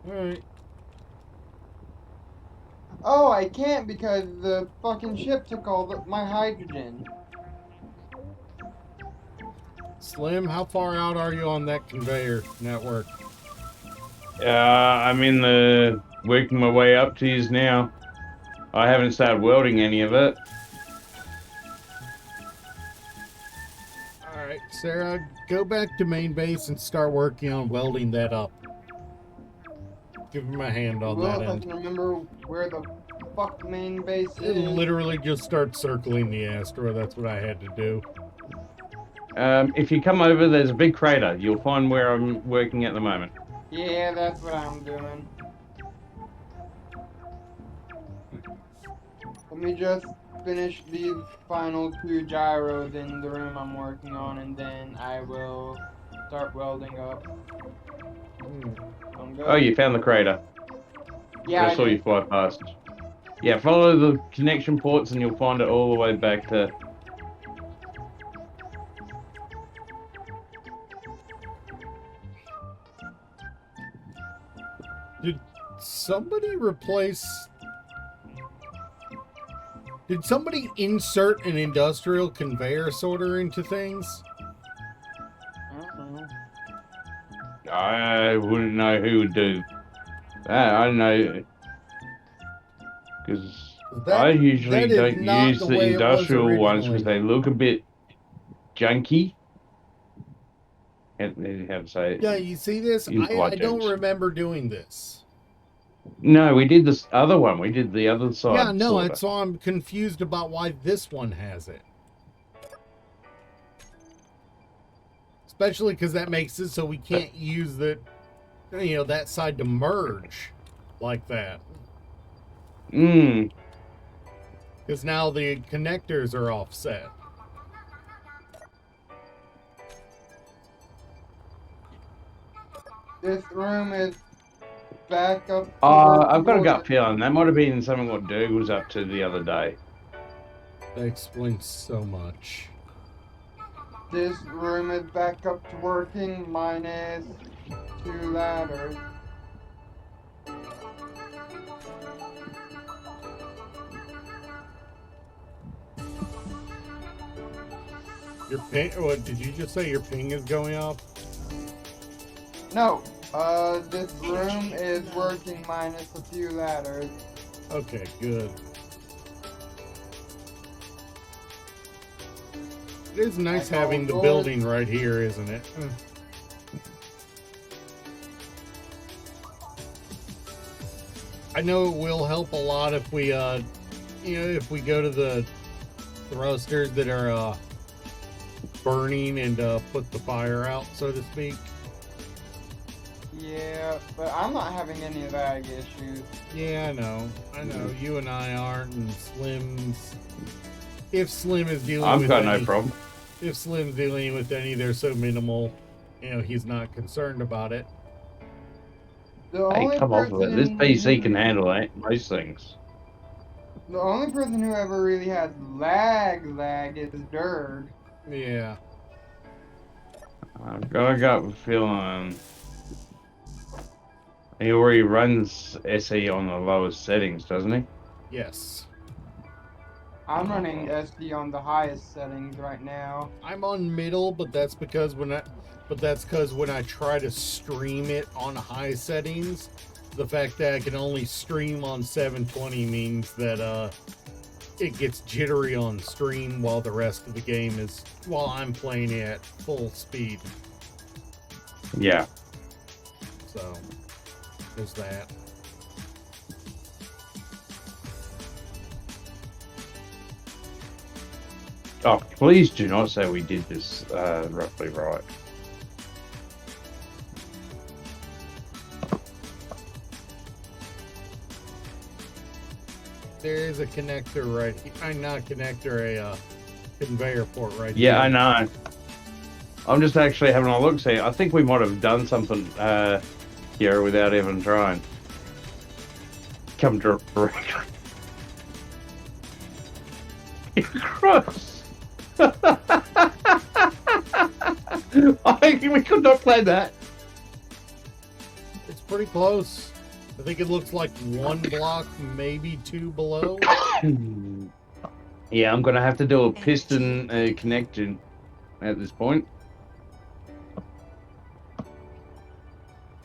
Alright. Oh, I can't because the fucking ship took all my hydrogen. Slim, how far out are you on that conveyor network? I'm in the working my way up to you now. I haven't started welding any of it. Alright, Sarah, go back to main base and start working on welding that up. Give him a hand on Well, that if I end. can remember where the fuck main base It is? literally just starts circling the Astra. That's what I had to do. If you come over, there's a big crater. You'll find where I'm working at the moment. Yeah, that's what I'm doing. Let me just finish these final 2 gyros in the room I'm working on, and then I will start welding up. I'm good. Oh, you found the crater. Yeah, I saw you fly past. Yeah, follow the connection ports and you'll find it all the way back to... Did somebody replace... Did somebody insert an industrial conveyor sorter into things? I wouldn't know who would do that. I don't know. Because I usually that is don't not use the the way it was industrial ones because originally. they look a bit junky. How to say it? Yeah, you see this? Use I light don't jokes. remember doing this. No, we did this other one. We did the other side. Yeah, no, sorta. that's why I'm confused about why this one has it. Especially because that makes it so we can't use that side to merge like that. Because now the connectors are offset. This room is back up. to I've got a working gut feeling that might have been something what Dirk was up to the other day. That explains so much. This room is back up to working, minus 2 ladders. Your ping? What did you just say? Your ping is going up? No, this room is working minus a few ladders. Okay, good. It is nice Like having the all building right here, isn't it? I know it will help a lot if we, if we go to the thrusters that are burning and put the fire out, so to speak. Yeah, but I'm not having any lag issues. Yeah, I know. You and I aren't, and Slim's. If Slim is dealing I've with got any, no problem. If Slim's dealing with any, they're so minimal. He's not concerned about it. The Hey, only come off of it. This person PC who- can handle most things. The only person who ever really has lag is Dirg. Yeah. I've got a gut feeling. He already runs SE on the lowest settings, doesn't he? Yes. I'm running SD on the highest settings right now. I'm on middle, but that's because when I try to stream it on high settings, the fact that I can only stream on 720 means that it gets jittery on stream while the rest of the game is while I'm playing it at full speed. Yeah. So there's that. Oh, please do not say we did this roughly right. There is a connector right here. I'm not a connector, a conveyor port right Yeah, here. I know. I'm just actually having a look. See, I think we might have done something here without even trying. Come directly. Cross. We could not play that. It's pretty close. I think it looks like one block, maybe two below. Yeah, I'm gonna have to do a piston connection at this point.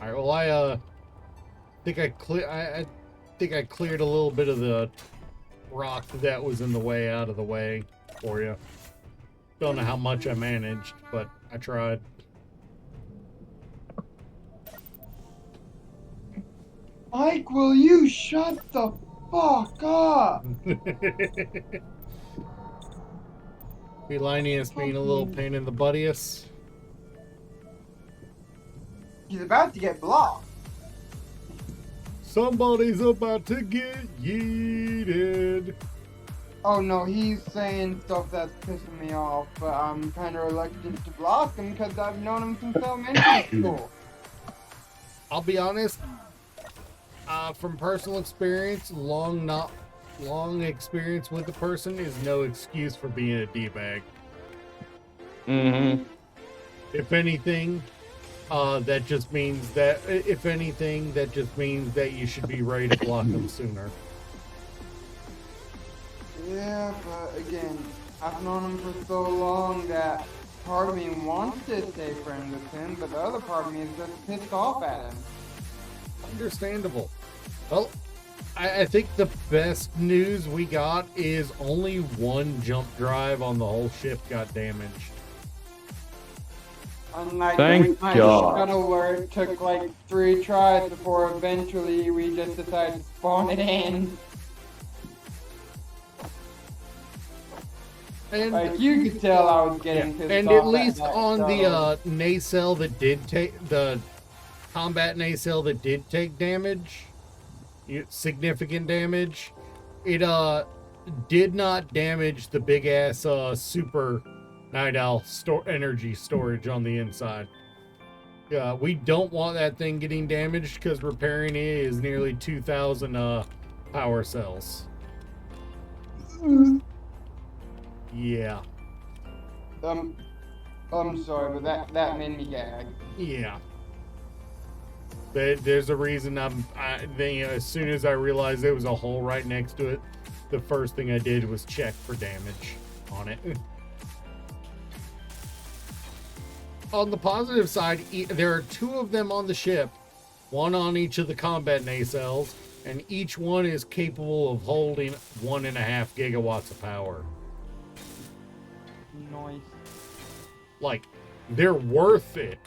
All right. Well, I think I cleared a little bit of the rock that was in the way out of the way for you. Don't know how much I managed, but I tried. Mike, will you shut the Fuck off! Felinius being a little pain in the buttiest. He's about to get blocked. Somebody's about to get yeeted. Oh no, he's saying stuff that's pissing me off, but I'm kind of reluctant to block him because I've known him since elementary school. I'll be honest. From personal experience, long experience with the person is no excuse for being a d-bag. Mm-hmm. If anything, that just means that you should be ready to block them sooner. Yeah, but again, I've known him for so long that part of me wants to stay friends with him, but the other part of me is just pissed off at him. Understandable. Well, I think the best news we got is only one jump drive on the whole ship got damaged. Unlike Thank my God. shuttle where it took like 3 tries before eventually we just decided to spawn it in. And Like you could tell I was getting pissed and off at least that on shuttle. the nacelle that did take the combat nacelle that did take damage, significant damage, it did not damage the big ass super Night Owl energy storage on the inside. We don't want that thing getting damaged because repairing it is nearly 2,000 power cells. Yeah. I'm sorry, but that made me gag. Yeah. There's a reason as soon as I realized there was a hole right next to it, the first thing I did was check for damage on it. On the positive side, there are 2 of them on the ship, one on each of the combat nacelles, and each one is capable of holding 1.5 gigawatts of power. Nice. Like, they're worth it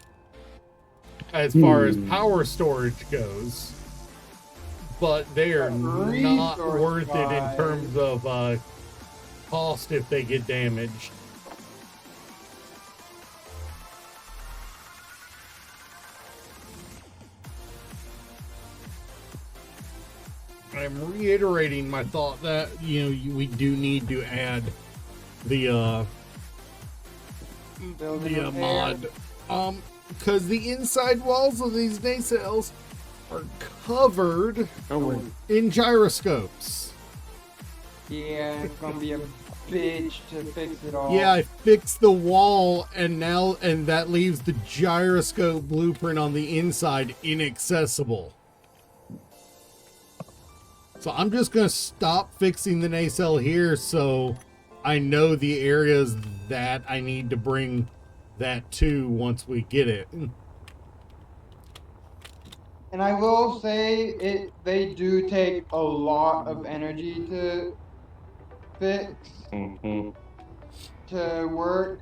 as far as power storage goes, but they are not worth it in terms of cost if they get damaged. I'm reiterating my thought that we do need to add the mod, because the inside walls of these nacelles are covered in gyroscopes. Yeah, it's gonna be a bitch to fix it all. Yeah, I fixed the wall, and that leaves the gyroscope blueprint on the inside inaccessible. So I'm just gonna stop fixing the nacelle here, so I know the areas that I need to bring that to once we get it. And I will say they do take a lot of energy to fix, Mm-hmm. to work.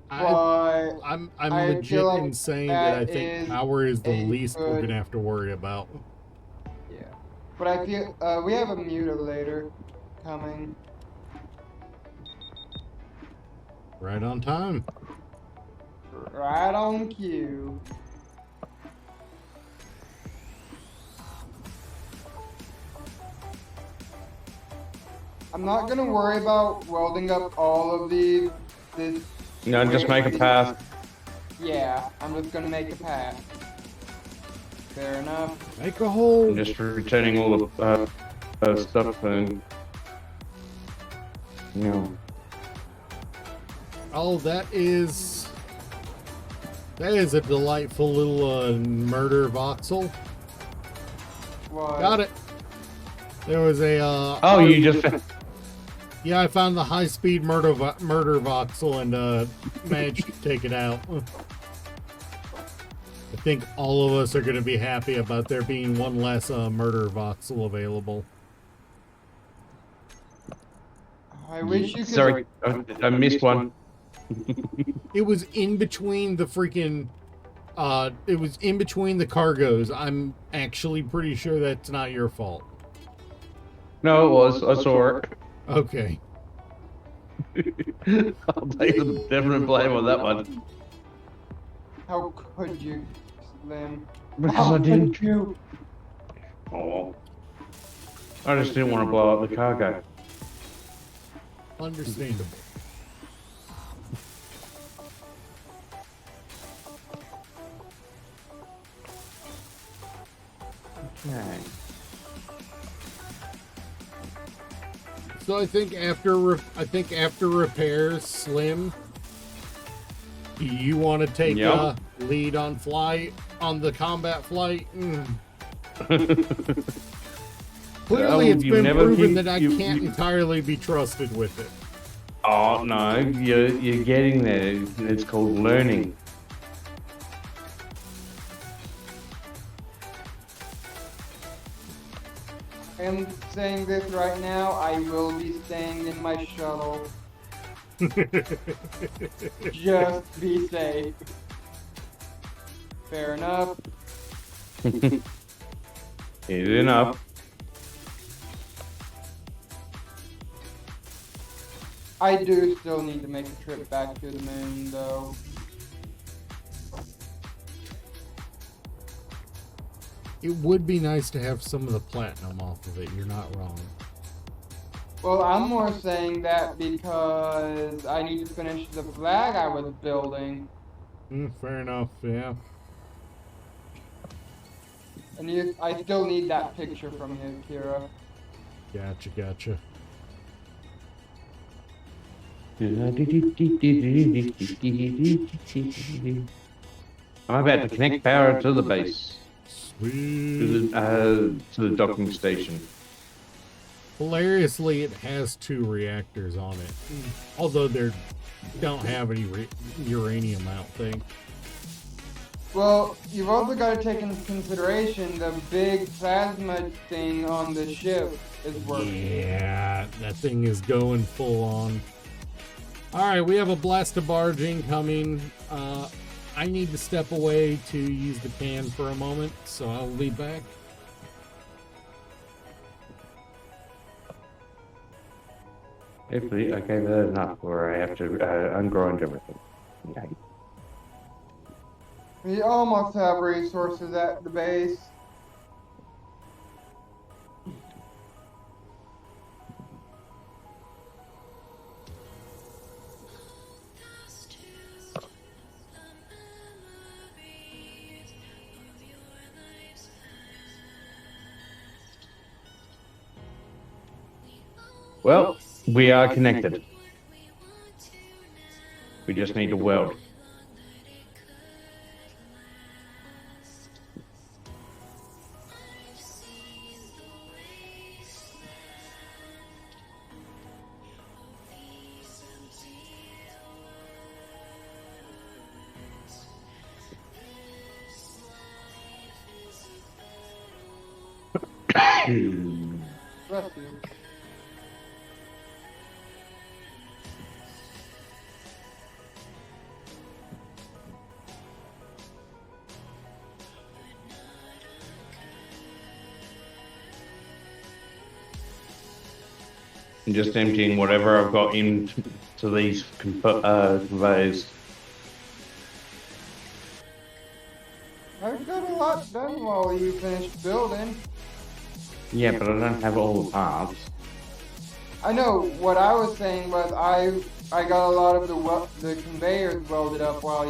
But I'm I legit feel like in saying that I that think is power is the a least we're good- gonna have to worry about. yeah, but I feel we have a mutilator coming. Right on time. Right on cue. I'm not gonna worry about welding up all of these. No, just make a path. Yeah, I'm just gonna make a path. Fair enough. Make a hole. I'm just returning all the stuff and Oh, that is a delightful little murder voxel. What? Got it. There was a Oh, you just yeah, I found the high-speed murder voxel and managed to take it out. I think all of us are going to be happy about there being one less murder voxel available. I wish you could. Sorry, I missed one. It was in between the freaking it was in between the cargoes. I'm actually pretty sure that's not your fault. No, it was. I saw it. Okay. I'll take the definite blame on that one. How could you, Slim? Because How I didn't. could you? Oh. I just didn't want to blow up the cargo. Understandable. Okay. So I think after repairs, Slim, do you want to take Yep. lead on the combat flight? Clearly, it's you've been never proven keep- that I you- can't you- entirely be trusted with it. Oh no, you're getting there. It's called learning. I'm saying this right now. I will be staying in my shuttle. Just be safe. Fair enough. Is enough. I do still need to make a trip back to the moon, though. It would be nice to have some of the platinum off of it. You're not wrong. Well, I'm more saying that because I need to finish the flag I was building. Fair enough. Yeah. And I still need that picture from you, Kira. Gotcha. I'm about to connect power to the base, Sweet. to the docking station. Hilariously, it has 2 reactors on it, although they don't have any uranium, I don't think. Well, you've also got to take into consideration the big plasma thing on the ship is working. Yeah, that thing is going full on. Alright, we have a blast of barge incoming. I need to step away to use the can for a moment, so I'll be back. Hopefully, I gave that enough where I have to ungrind everything. Okay. We almost have resources at the base. Well, we are connected. We just need to weld. Bless you. I'm just emptying whatever I've got into these conveyors. I've got a lot done while you finished building. Yeah, but I don't have all the parts. I know. What I was saying was I got a lot of the conveyors welded up while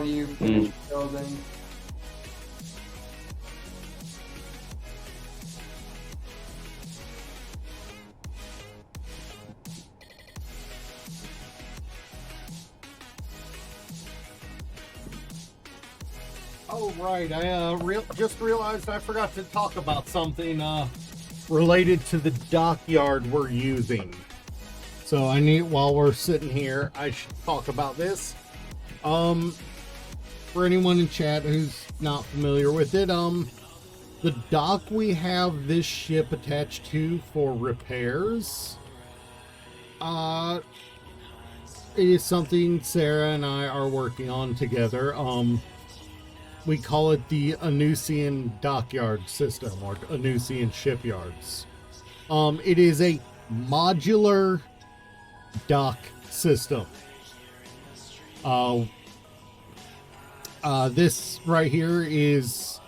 you finished building. Oh, right. I just realized I forgot to talk about something related to the dockyard we're using. So while we're sitting here, I should talk about this. For anyone in chat who's not familiar with it, the dock we have this ship attached to for repairs, it is something Sarah and I are working on together. We call it the Anusian Dockyard System, or Anusian Shipyards. It is a modular dock system. This right here is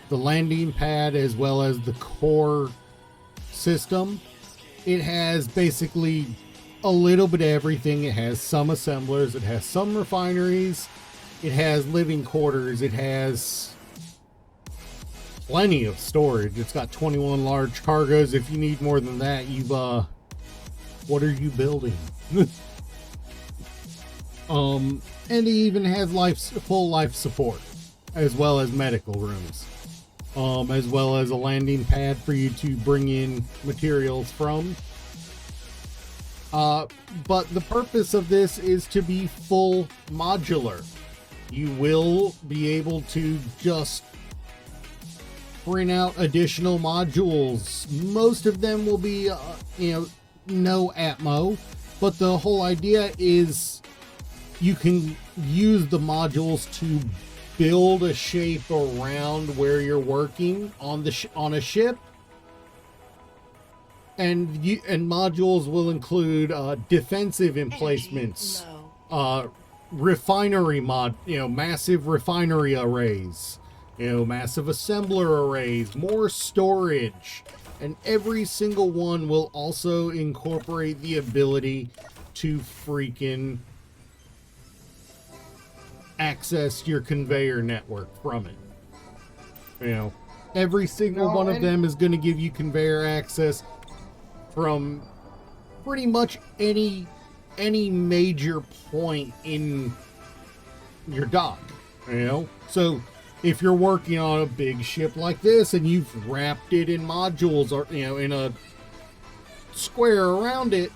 the landing pad as well as the core system. It has basically a little bit of everything. It has some assemblers, it has some refineries, it has living quarters, it has plenty of storage. It's got 21 large cargoes. If you need more than that, you've what are you building? And it even has full life support, as well as medical rooms, as well as a landing pad for you to bring in materials from. But the purpose of this is to be full modular. You will be able to just print out additional modules. Most of them will be, no Atmo, but the whole idea is you can use the modules to build a shape around where you're working on on a ship. And modules will include defensive emplacements, refinery massive refinery arrays, massive assembler arrays, more storage, and every single one will also incorporate the ability to freaking access your conveyor network from it. Every single one of them is going to give you conveyor access from pretty much any major point in your dock, So if you're working on a big ship like this and you've wrapped it in modules or in a square around it,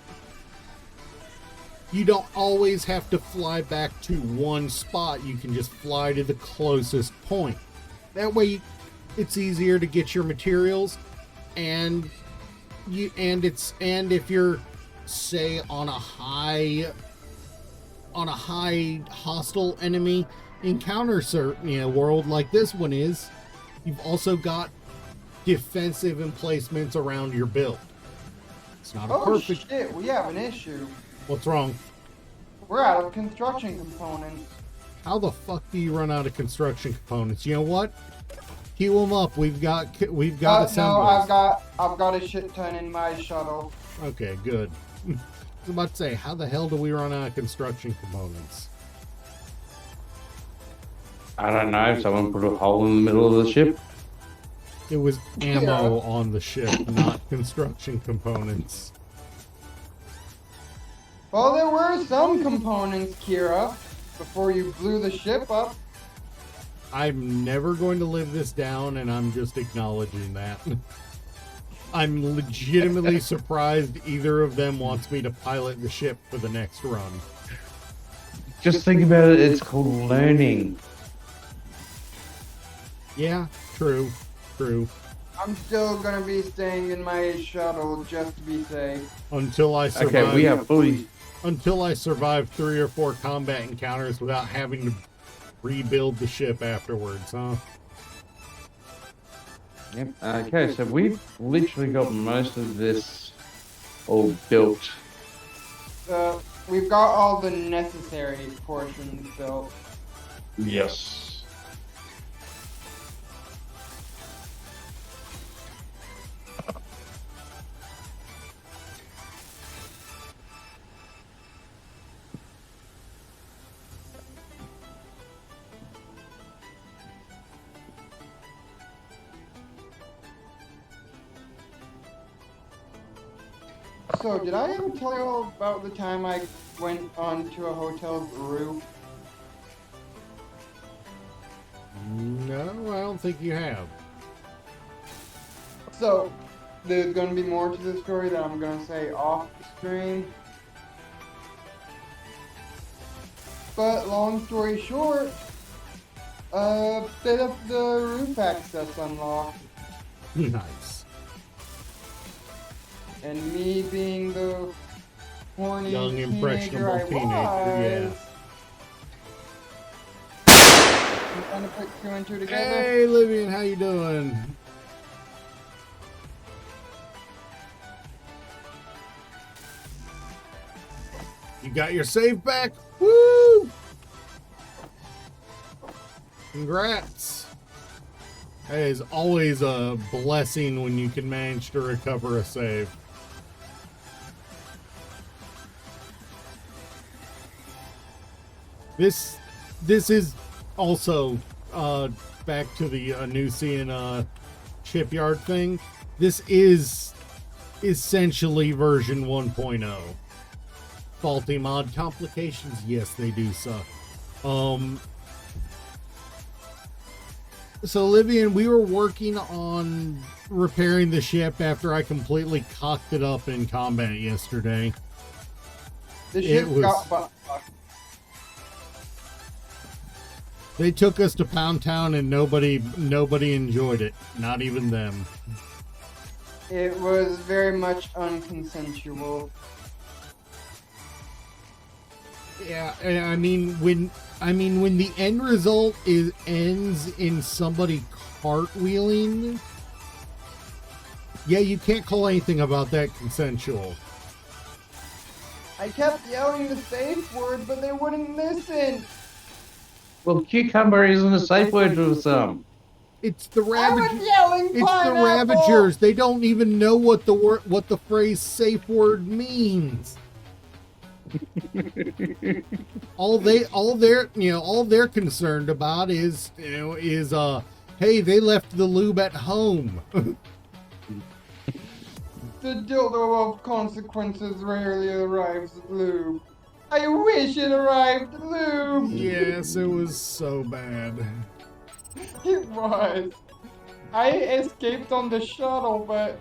you don't always have to fly back to one spot. You can just fly to the closest point. That way it's easier to get your materials, and if you're, say, on a high hostile enemy encounter world like this one is, you've also got defensive emplacements around your build. It's not a perfect. Shit, we have an issue. What's wrong? We're out of construction components. How the fuck do you run out of construction components? You know what? Queue them up. We've got assemblers. No, I've got a shit ton in my shuttle. Okay, good. I was about to say, how the hell do we run out of construction components? I don't know. Someone put a hole in the middle of the ship. It was ammo on the ship, not construction components. Well, there were some components, Kira, before you blew the ship up. I'm never going to live this down, and I'm just acknowledging that. I'm legitimately surprised either of them wants me to pilot the ship for the next run. Just think about it. It's called learning. Yeah, true. I'm still gonna be staying in my shuttle just to be safe. Until I survive. Okay, we have fully. Until I survive 3 or 4 combat encounters without having to rebuild the ship afterwards, huh? Yep. Okay, so we've literally got most of this all built. We've got all the necessary portions built. Yes. So, did I ever tell you all about the time I went onto a hotel's roof? No, I don't think you have. So, there's going to be more to the story that I'm going to say off stream. But long story short, they left the roof access unlocked. Nice. And me being the horny Young, teenager impressionable I teenager, was, I'm trying to put 2 and 2 together. Hey, Livian, how you doing? You got your save back? Woo! Congrats. It is always a blessing when you can manage to recover a save. This is also back to the Anusian shipyard thing. This is essentially version 1.0. Faulty mod complications, yes, they do suck. So Livian, we were working on repairing the ship after I completely cocked it up in combat yesterday. The It ship was- got fucked. They took us to Pound Town and nobody enjoyed it. Not even them. It was very much unconsensual. Yeah, and I mean when the end result ends in somebody cartwheeling, yeah, you can't call anything about that consensual. I kept yelling the safe word, but they wouldn't listen. Well, cucumber isn't a safe word for some. It's the I was Ravagers. yelling It's the pineapple. Ravagers. They don't even know what the phrase "safe word" means. all they're concerned about is hey, they left the lube at home. The dildo of consequences rarely arrives at lube. I wish it arrived at lube. Yes, it was so bad. It was. I escaped on the shuttle, but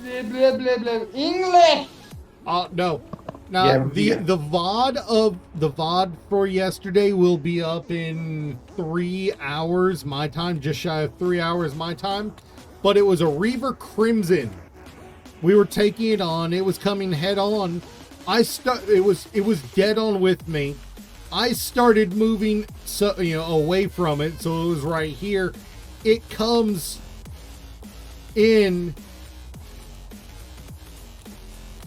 blah blah blah blah. English. No. Now Yeah, the VOD for yesterday will be up in 3 hours my time, just shy of 3 hours my time. But it was a Reaver Crimson. We were taking it on. It was coming head on. It was dead on with me. I started moving away from it, so it was right here. It comes in,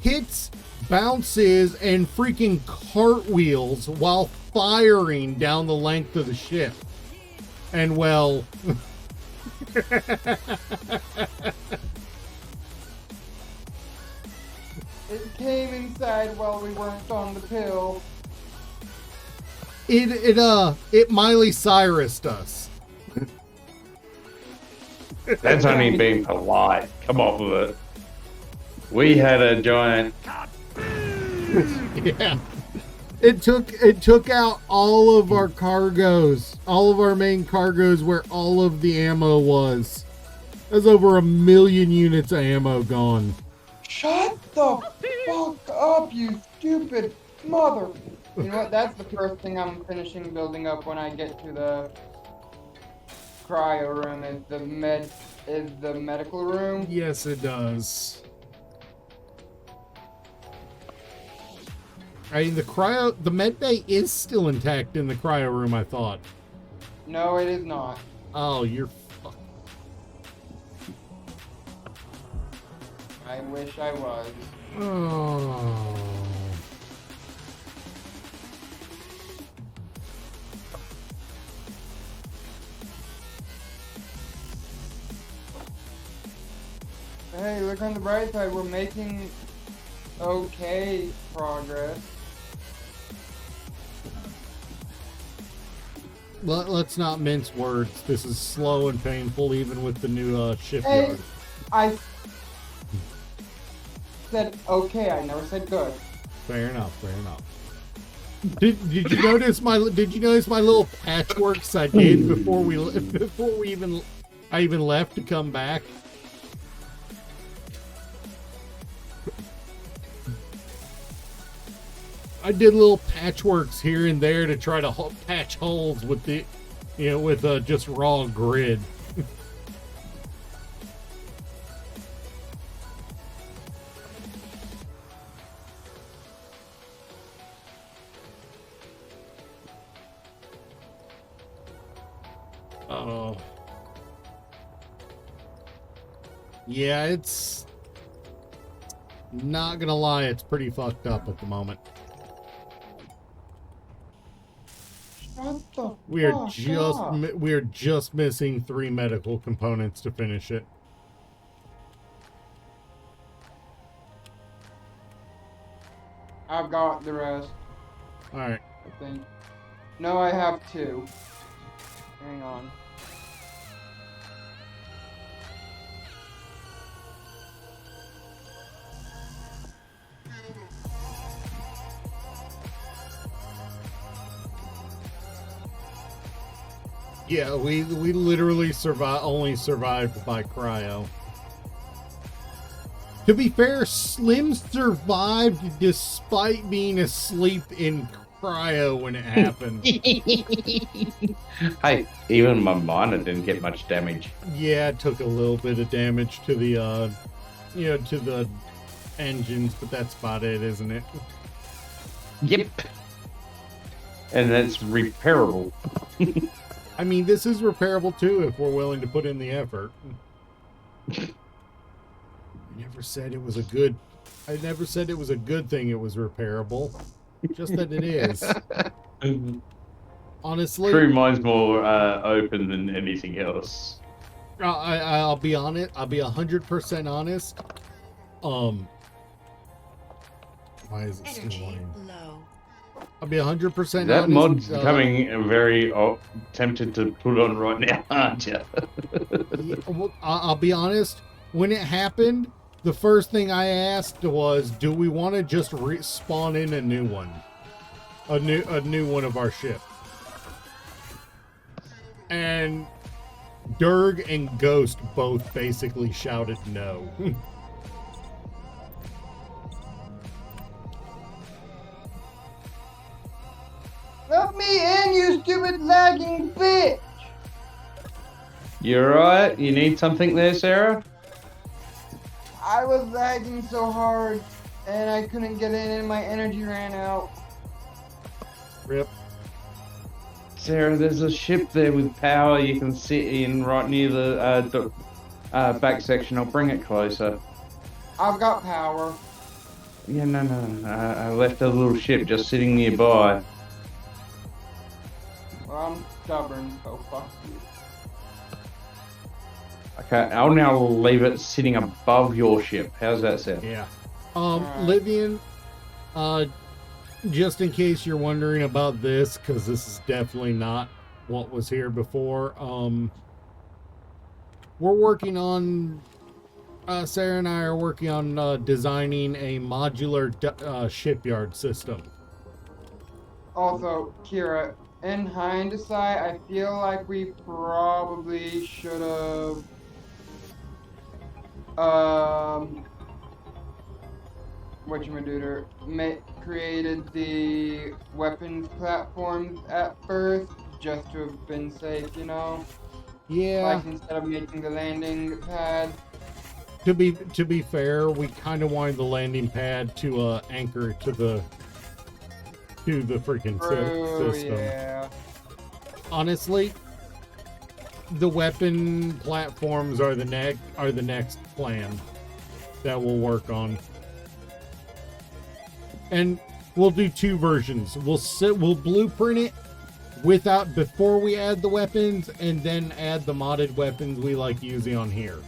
hits, bounces, and freaking cartwheels while firing down the length of the ship. And well, It came inside while we weren't on the pill. it Miley Cyrus'd us. That's only being polite. Come off with it. We had a giant. Yeah. It took out all of our cargoes, all of our main cargoes where all of the ammo was. There's over 1 million units of ammo gone. Shut the fuck up, you stupid mother. You know what? That's the first thing I'm finishing building up when I get to the cryo room. Is the medical room. Yes, it does. I mean, the med bay is still intact in the cryo room, I thought. No, it is not. Oh, you're I wish I was. Oh. Hey, look on the bright side. We're making okay progress. Let's not mince words. This is slow and painful, even with the new shipyard. Hey, I said okay. I never said good. Fair enough. Fair enough. Did you notice my little patchworks I did before I even left to come back? I did little patchworks here and there to try to patch holes with just raw grid. Oh. Yeah, Not gonna lie, it's pretty fucked up at the moment. Shut the We are fuck just up. we are just missing 3 medical components to finish it. I've got the rest, All right. I think. No, I have 2. Hang on. Yeah, we literally only survived by cryo. To be fair, Slim survived despite being asleep in cryo when it happened. Hey, even my miner didn't get much damage. Yeah, it took a little bit of damage to the to the engines, but that's about it, isn't it? Yep. And that's repairable. I mean, this is repairable too if we're willing to put in the effort. I never said it was a good thing it was repairable. Just that it is. Honestly, True mind's more open than anything else. I'll be honest. I'll be 100% honest. Why is it still Energy running? low. I'll be 100% That honest. mod's becoming very tempted to put on right now, aren't you? Yeah, well, I'll be honest. When it happened, the first thing I asked was, "Do we want to just spawn in a new one, a new one of our ship?" And Durg and Ghost both basically shouted no. Let me in, you stupid lagging bitch! You alright? You need something there, Sarah? I was lagging so hard, and I couldn't get in, and my energy ran out. Rip. Sarah, there's a ship there with power you can sit in right near the back section. I'll bring it closer. I've got power. Yeah, no. I left a little ship just sitting nearby. Well, I'm stubborn, so fuck you. Okay, I'll now leave it sitting above your ship. How's that sound? Yeah. Alright. Livian, just in case you're wondering about this, because this is definitely not what was here before, we're working on, Sarah and I are working on designing a modular shipyard system. Also, Kira, in hindsight, I feel like we probably should have created the weapons platforms at first, just to have been safe, you know? Yeah. Like instead of making the landing pad. To be fair, we kind of wanted the landing pad to anchor to the freaking system. Yeah. Honestly, the weapon platforms are the next plan that we'll work on. And we'll do 2 versions. We'll blueprint it before we add the weapons, and then add the modded weapons we like using on here.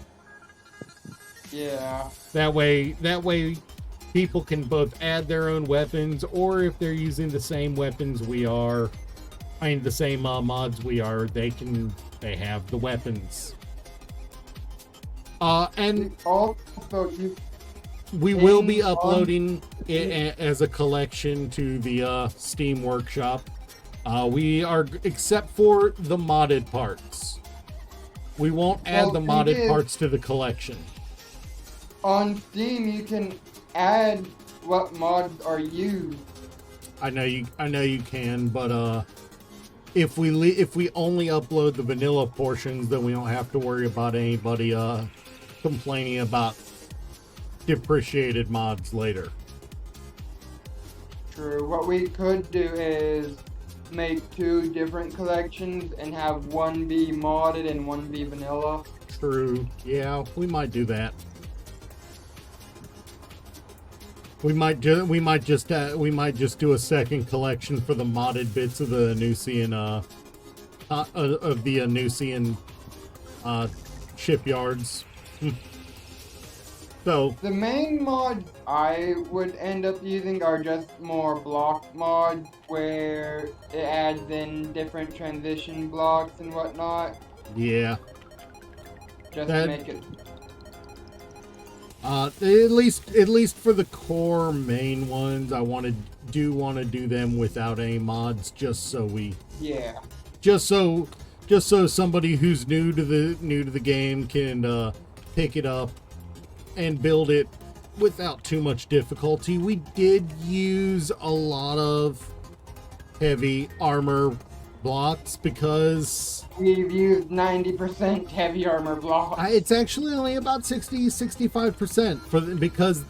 Yeah. That way people can both add their own weapons, or if they're using the same weapons the same mods we are, they have the weapons. And Also, you we will be uploading it as a collection to the Steam Workshop. We are, except for the modded parts. We won't add the modded parts to the collection. on Steam, you can add what mods are used. I know you can, but if we only upload the vanilla portions, then we don't have to worry about anybody complaining about depreciated mods later. True. What we could do is make 2 different collections and have one be modded and one be vanilla. True. Yeah, we might do that. We might just do a second collection for the modded bits of the Anusian Anusian shipyards. So The main mods I would end up using are just more block mods where it adds in different transition blocks and whatnot, yeah, just That- to make it. at least for the core main ones, I want to do them without any mods, just so somebody who's new to the game can pick it up and build it without too much difficulty. We did use a lot of heavy armor blocks because We've used 90% heavy armor blocks. it's actually only about 65% because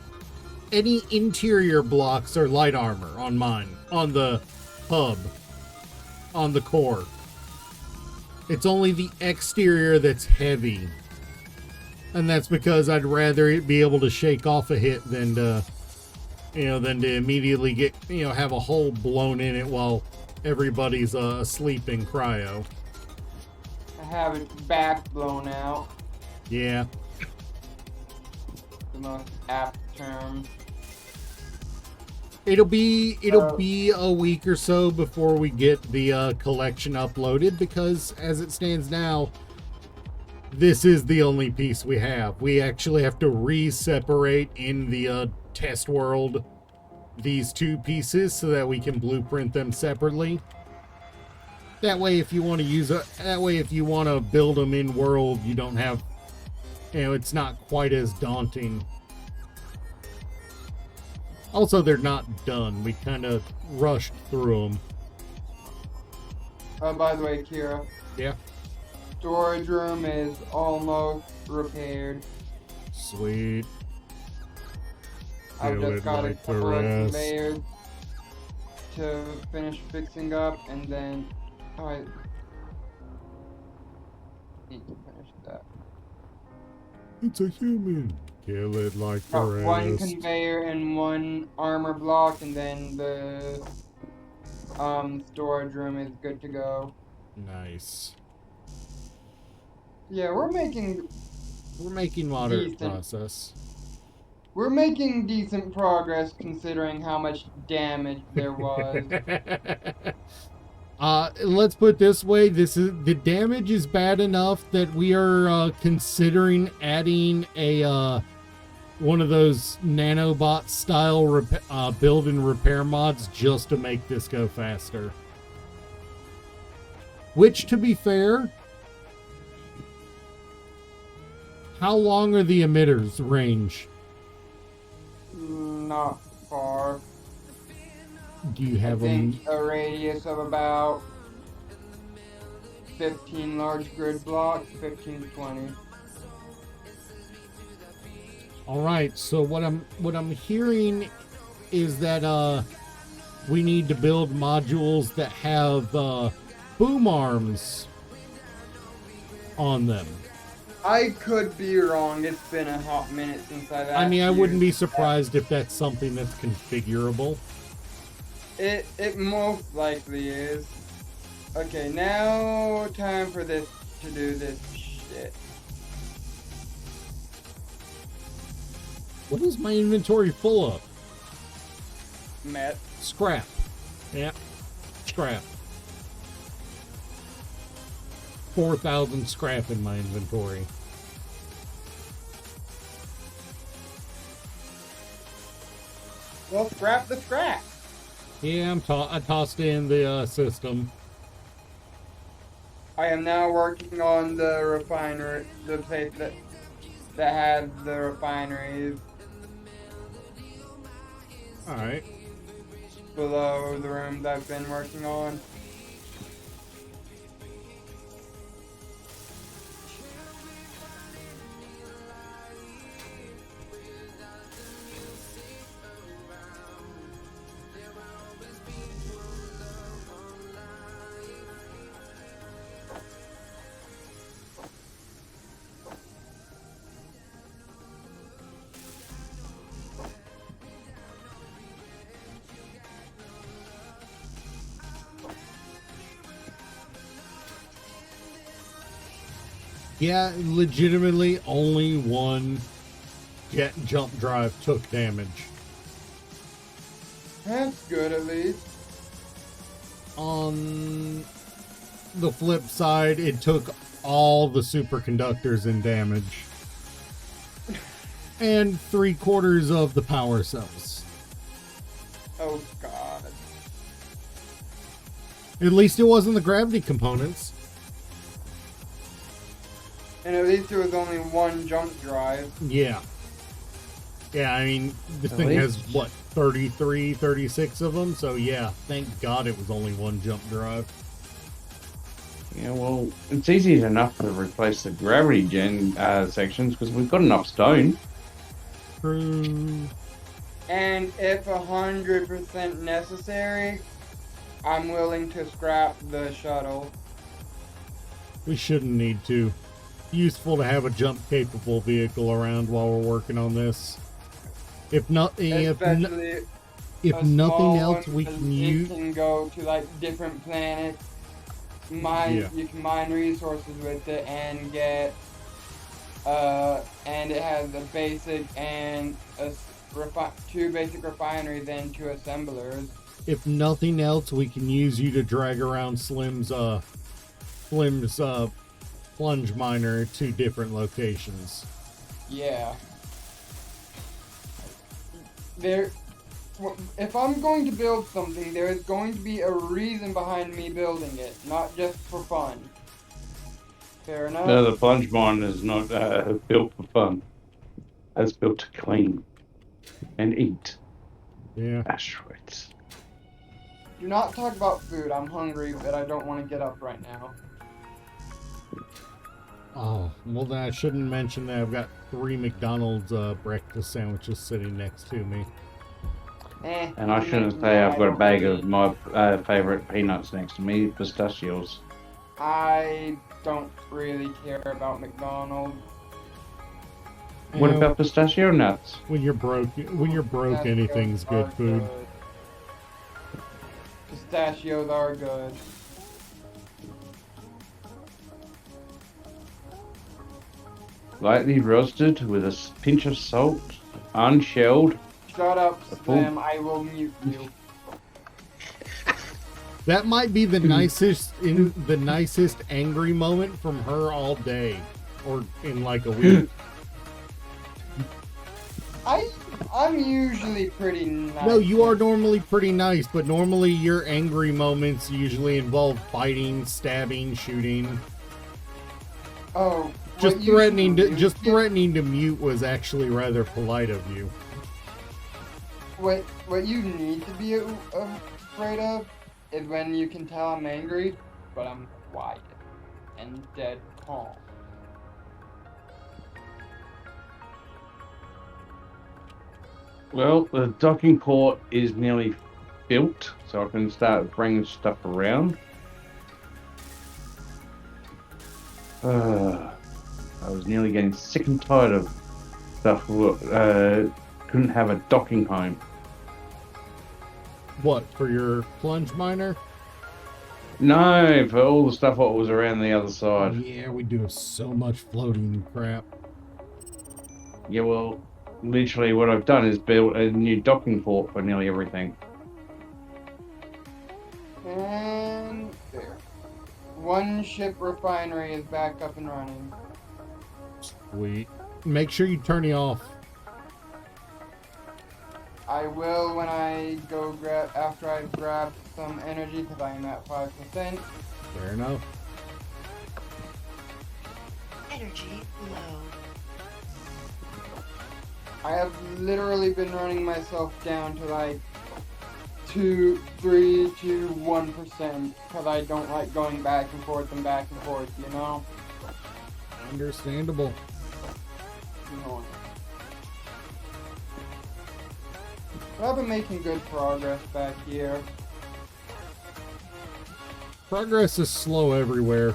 any interior blocks are light armor on mine, on the hub, on the core. It's only the exterior that's heavy. And that's because I'd rather it be able to shake off a hit than to immediately get, have a hole blown in it while everybody's asleep in cryo. I have its back blown out, Yeah. the most apt term. It'll be a week or so before we get the collection uploaded because as it stands now, this is the only piece we have. We actually have to re-separate in the test world these two pieces so that we can blueprint them separately. That way, if you want to build them in world, you don't have, it's not quite as daunting. Also, they're not done. We kind of rushed through them. Oh, by the way, Kira, Yeah. storage room is almost repaired. Sweet. I've Feel just it got a like the couple of rest. conveyors to finish fixing up, and then I need to finish that. It's a human. Kill it like the Got one rest. conveyor and one armor block, and then the storage room is good to go. Nice. Yeah, we're making Moderate Decent. process. decent progress considering how much damage there was. Let's put it this way: the damage is bad enough that we are considering adding a one of those nanobot style build and repair mods just to make this go faster. Which, to be fair, how long are the emitters range? Not far. Do you I have them? think a radius of about 15 large grid blocks, 15 to 20. All right. So what I'm hearing is that we need to build modules that have boom arms on them. I could be wrong. It's been a hot minute since I've I mean, I actually wouldn't be used that. surprised if that's something that's configurable. It most likely is. Okay, now time for this to do this shit. What is my inventory full of? Met. Scrap. Yeah. Scrap. 4,000 scrap in my inventory. Well, scrap the scrap. Yeah, I tossed in the system. I am now working on the refinery, the place that has the refineries All right. below the rooms I've been working on. Yeah, legitimately, only one jet jump drive took damage. That's good at least. On the flip side, it took all the superconductors in damage. And 3/4 of the power cells. Oh god. At least it wasn't the gravity components. And at least there was only one jump drive. Yeah. Yeah, I mean, the thing has, what, 33, 36 of them? So yeah, thank God it was only one jump drive. Yeah, well, it's easy enough to replace the gravity gen sections because we've got enough stone. True. And if 100% necessary, I'm willing to scrap the shuttle. We shouldn't need to. Useful to have a jump-capable vehicle around while we're working on this. If Especially a nothing small else, one, we because can it use. can go to like different planets. Yeah. You can mine resources with it and get and it has a basic and two basic refineries and 2 assemblers. If nothing else, we can use you to drag around Slim's plunge miner to different locations. Yeah. If I'm going to build something, there is going to be a reason behind me building it, not just for fun. Fair enough? No, the plunge mine is not built for fun. It's built to clean and eat Yeah. asteroids. Do not talk about food. I'm hungry, but I don't want to get up right now. Oh, well then I shouldn't mention that I've got 3 McDonald's breakfast sandwiches sitting next to me. And I shouldn't say I've got a bag of my favourite peanuts next to me, pistachios. I don't really care about McDonald's. What Yeah, about pistachio nuts? when you're broke, Pistachios anything's good are food. good. Pistachios are good. Lightly roasted with a pinch of salt, unshelled. Shut up, Cool. Slim. I will mute you. That might be the nicest angry moment from her all day, or in like a week. I'm usually pretty nice. No, you are normally pretty nice, but normally your angry moments usually involve biting, stabbing, shooting. Oh, Just what you threatening do- to threatening to mute was actually rather polite of you. What you need to be afraid of is when you can tell I'm angry, but I'm quiet and dead calm. Well, the docking port is nearly built, so I can start bringing stuff around. I was nearly getting sick and tired of stuff. Couldn't have a docking home. What, for your plunge miner? No, for all the stuff what was around the other side. Yeah, we do so much floating crap. Yeah, well, literally what I've done is built a new docking port for nearly everything. And there. One ship refinery is back up and running. Sweet. Make sure you turn it off. I will when I go grab after I've grabbed some energy because I am at 5%. Fair enough. Energy low. I have literally been running myself down to like 2, 3 to 1% because I don't like going back and forth, you know? Understandable. No. But I've been making good progress back here. Progress is slow everywhere.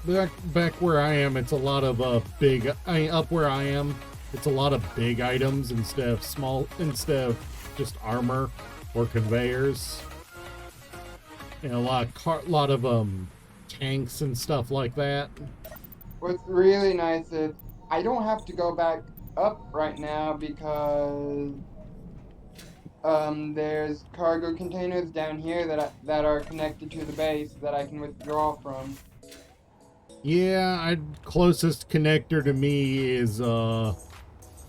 Back where I am, it's a lot of up where I am, it's a lot of big items instead of just armor or conveyors. And a lot of tanks and stuff like that. what's really nice is I don't have to go back up right now because there's cargo containers down here that are connected to the base that I can withdraw from. Yeah, closest connector to me is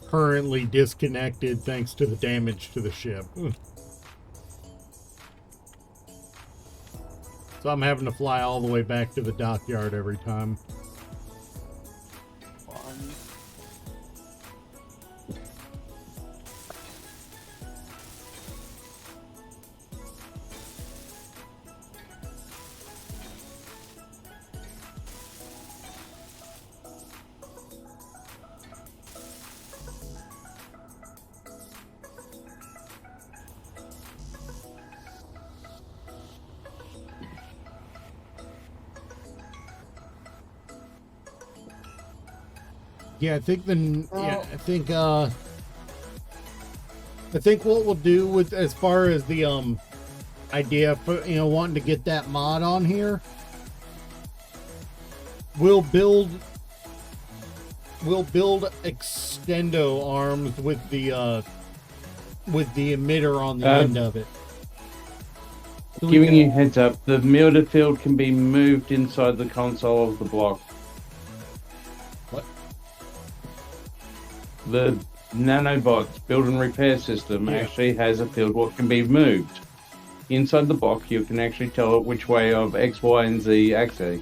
currently disconnected thanks to the damage to the ship. So I'm having to fly all the way back to the dockyard every time. Fun. Yeah, I think what we'll do with as far as the idea for wanting to get that mod on here, we'll build extendo arms with the emitter on the end of it. So Giving you a heads up, the Milder field can be moved inside the console of the block. What? The nanobots build and repair system Yeah. actually has a field what can be moved. Inside the block, you can actually tell it which way of X, Y, and Z axis.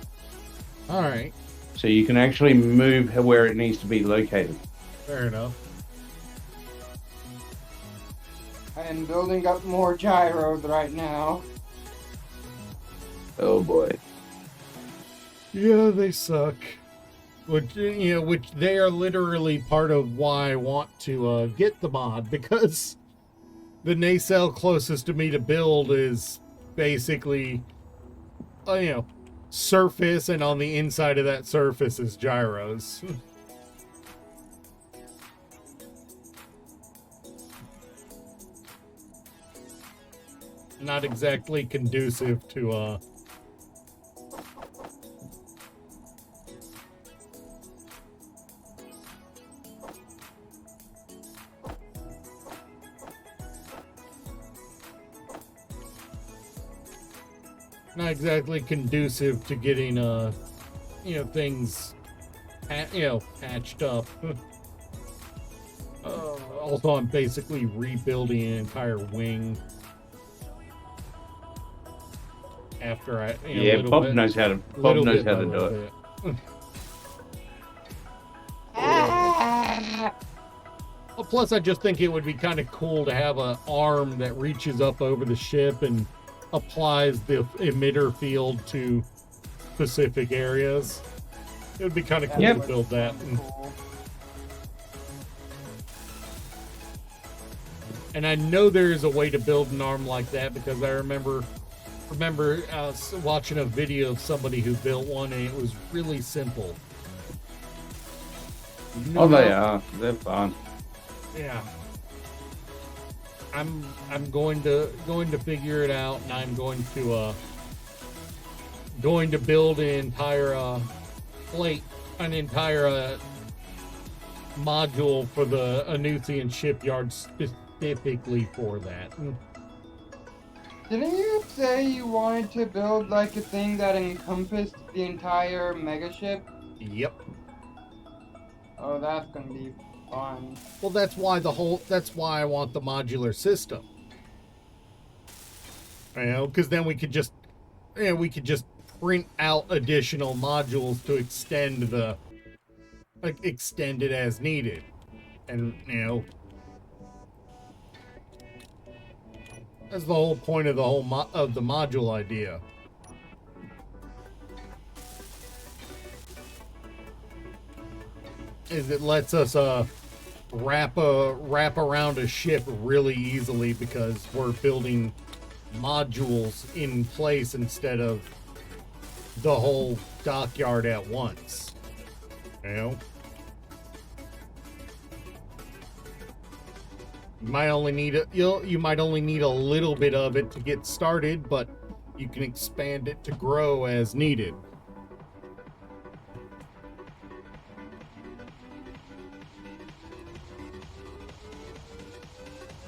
All right, So you can actually move where it needs to be located. fair enough. I am building up more gyros right now. Oh boy. Yeah, they suck. Which they are literally part of why I want to get the mod, because the nacelle closest to me to build is basically, surface, and on the inside of that surface is gyros. Not exactly conducive to not exactly conducive to getting things patched up. Also, I'm basically rebuilding an entire wing after I Yeah, Bob knows how to do it. Well, plus, I just think it would be kind of cool to have an arm that reaches up over the ship and applies the emitter field to specific areas. It would be kind of cool Yep. to build that. Cool. And I know there is a way to build an arm like that, because I remember watching a video of somebody who built one, and it was really simple. Oh, they are. They're fun. Yeah. I'm going to figure it out, and I'm going to build an entire module for the Anusian shipyard specifically for that. Didn't you say you wanted to build like a thing that encompassed the entire megaship? Yep. Oh, that's gonna be fun. Well, that's why I want the modular system. Because then we could just print out additional modules to extend it as needed, and that's the whole point of the of the module idea. Is it lets us wrap around a ship really easily, because we're building modules in place instead of the whole dockyard at once. You might only need you might only need a little bit of it to get started, but you can expand it to grow as needed.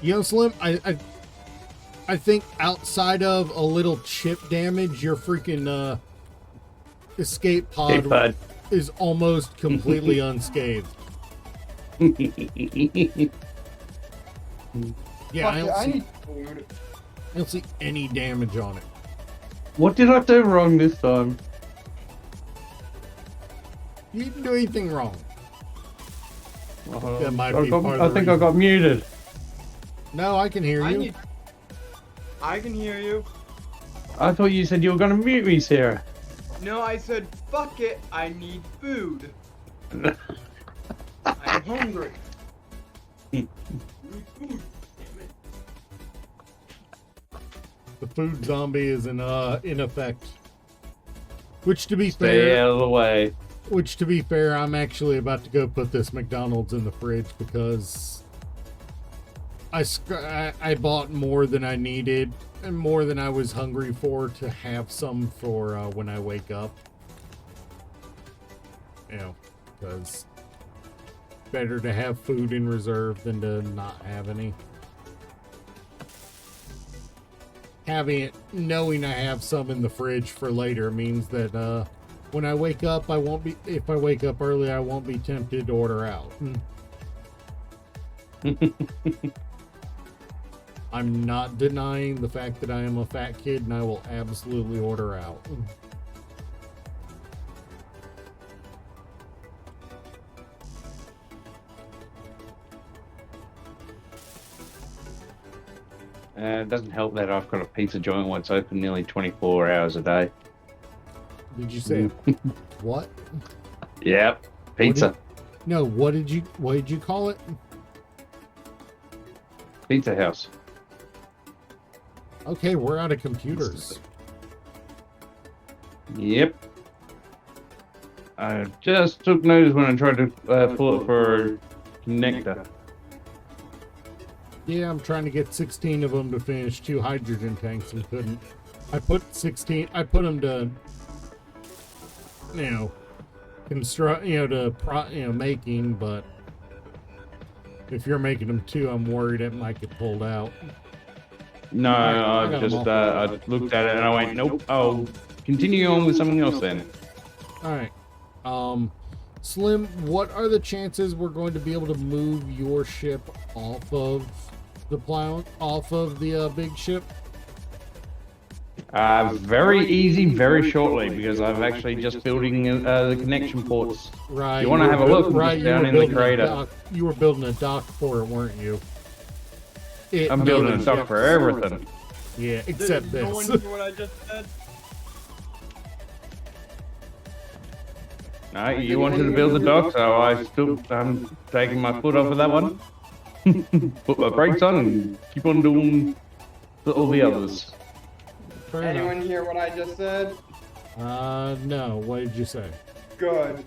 You know, Slim, I think outside of a little chip damage, your freaking escape Hey, pod bud. is almost completely unscathed. Yeah, Fuck it, I need food. I don't see any damage on it. What did I do wrong this time? You didn't do anything wrong. That might I be part of I the think I reason. got muted. No, I can hear you. I can hear you. I thought you said you were going to mute me, Sarah. No, I said, fuck it, I need food. I'm hungry. The food zombie is in effect. Which to be Stay fair, out of the way. which to be fair, I'm actually about to go put this McDonald's in the fridge because I bought more than I needed and more than I was hungry for to have some for when I wake up. You know, because better to have food in reserve than to not have any. Having it, knowing I have some in the fridge for later means that when I wake up, I won't be, if I wake up early, I won't be tempted to order out. I'm not denying the fact that I am a fat kid and I will absolutely order out. It doesn't help that I've got a pizza joint what's open nearly 24 hours a day. Did you say what? Yep, pizza. No, what did you call it? Pizza House. Okay, we're out of computers. Yep. I just took notice when I tried to pull it for a connector. Yeah, I'm trying to get 16 of them to finish 2 hydrogen tanks and couldn't. I put them to, you know, construct, you know, to making, but if you're making them 2, I'm worried it might get pulled out. No, I I got 'em just all. I looked at it and I went, nope. I'll continue on with something else then. All right. Slim, what are the chances we're going to be able to move your ship off of the big ship? Very easy, very shortly, because I'm actually just building the connection ports. Right. You wanna have a look? Just down were in the building a crater. dock- You were building a dock for it, weren't you? I'm building a dock for everything. Yeah, except No one this. hear what I just said? No, you wanted to build the dock, so I'm taking my foot off of that one. Put my brakes on and keep on doing all the others. Fair enough. Anyone hear what I just said? No. What did you say? Good.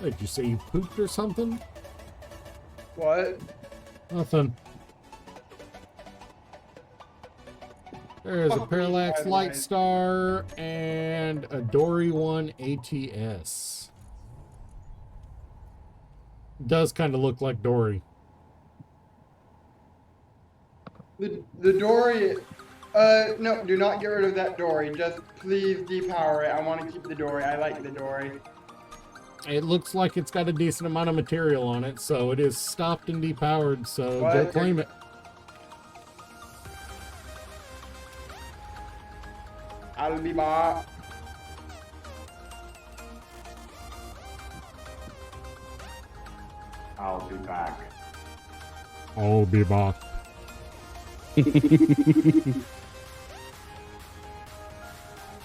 Did you say you pooped or something? What? Nothing. There's a Fuck, Parallax my Light eyes. Star and a Dory 1 ATS. Does kind of look like Dory. The dory. No, do not get rid of that dory. Just please depower it. I want to keep the dory. I like the dory. It looks like it's got a decent amount of material on it, so it is stopped and depowered, so go What? claim it. I'll be back. I'll be back. I'll be back.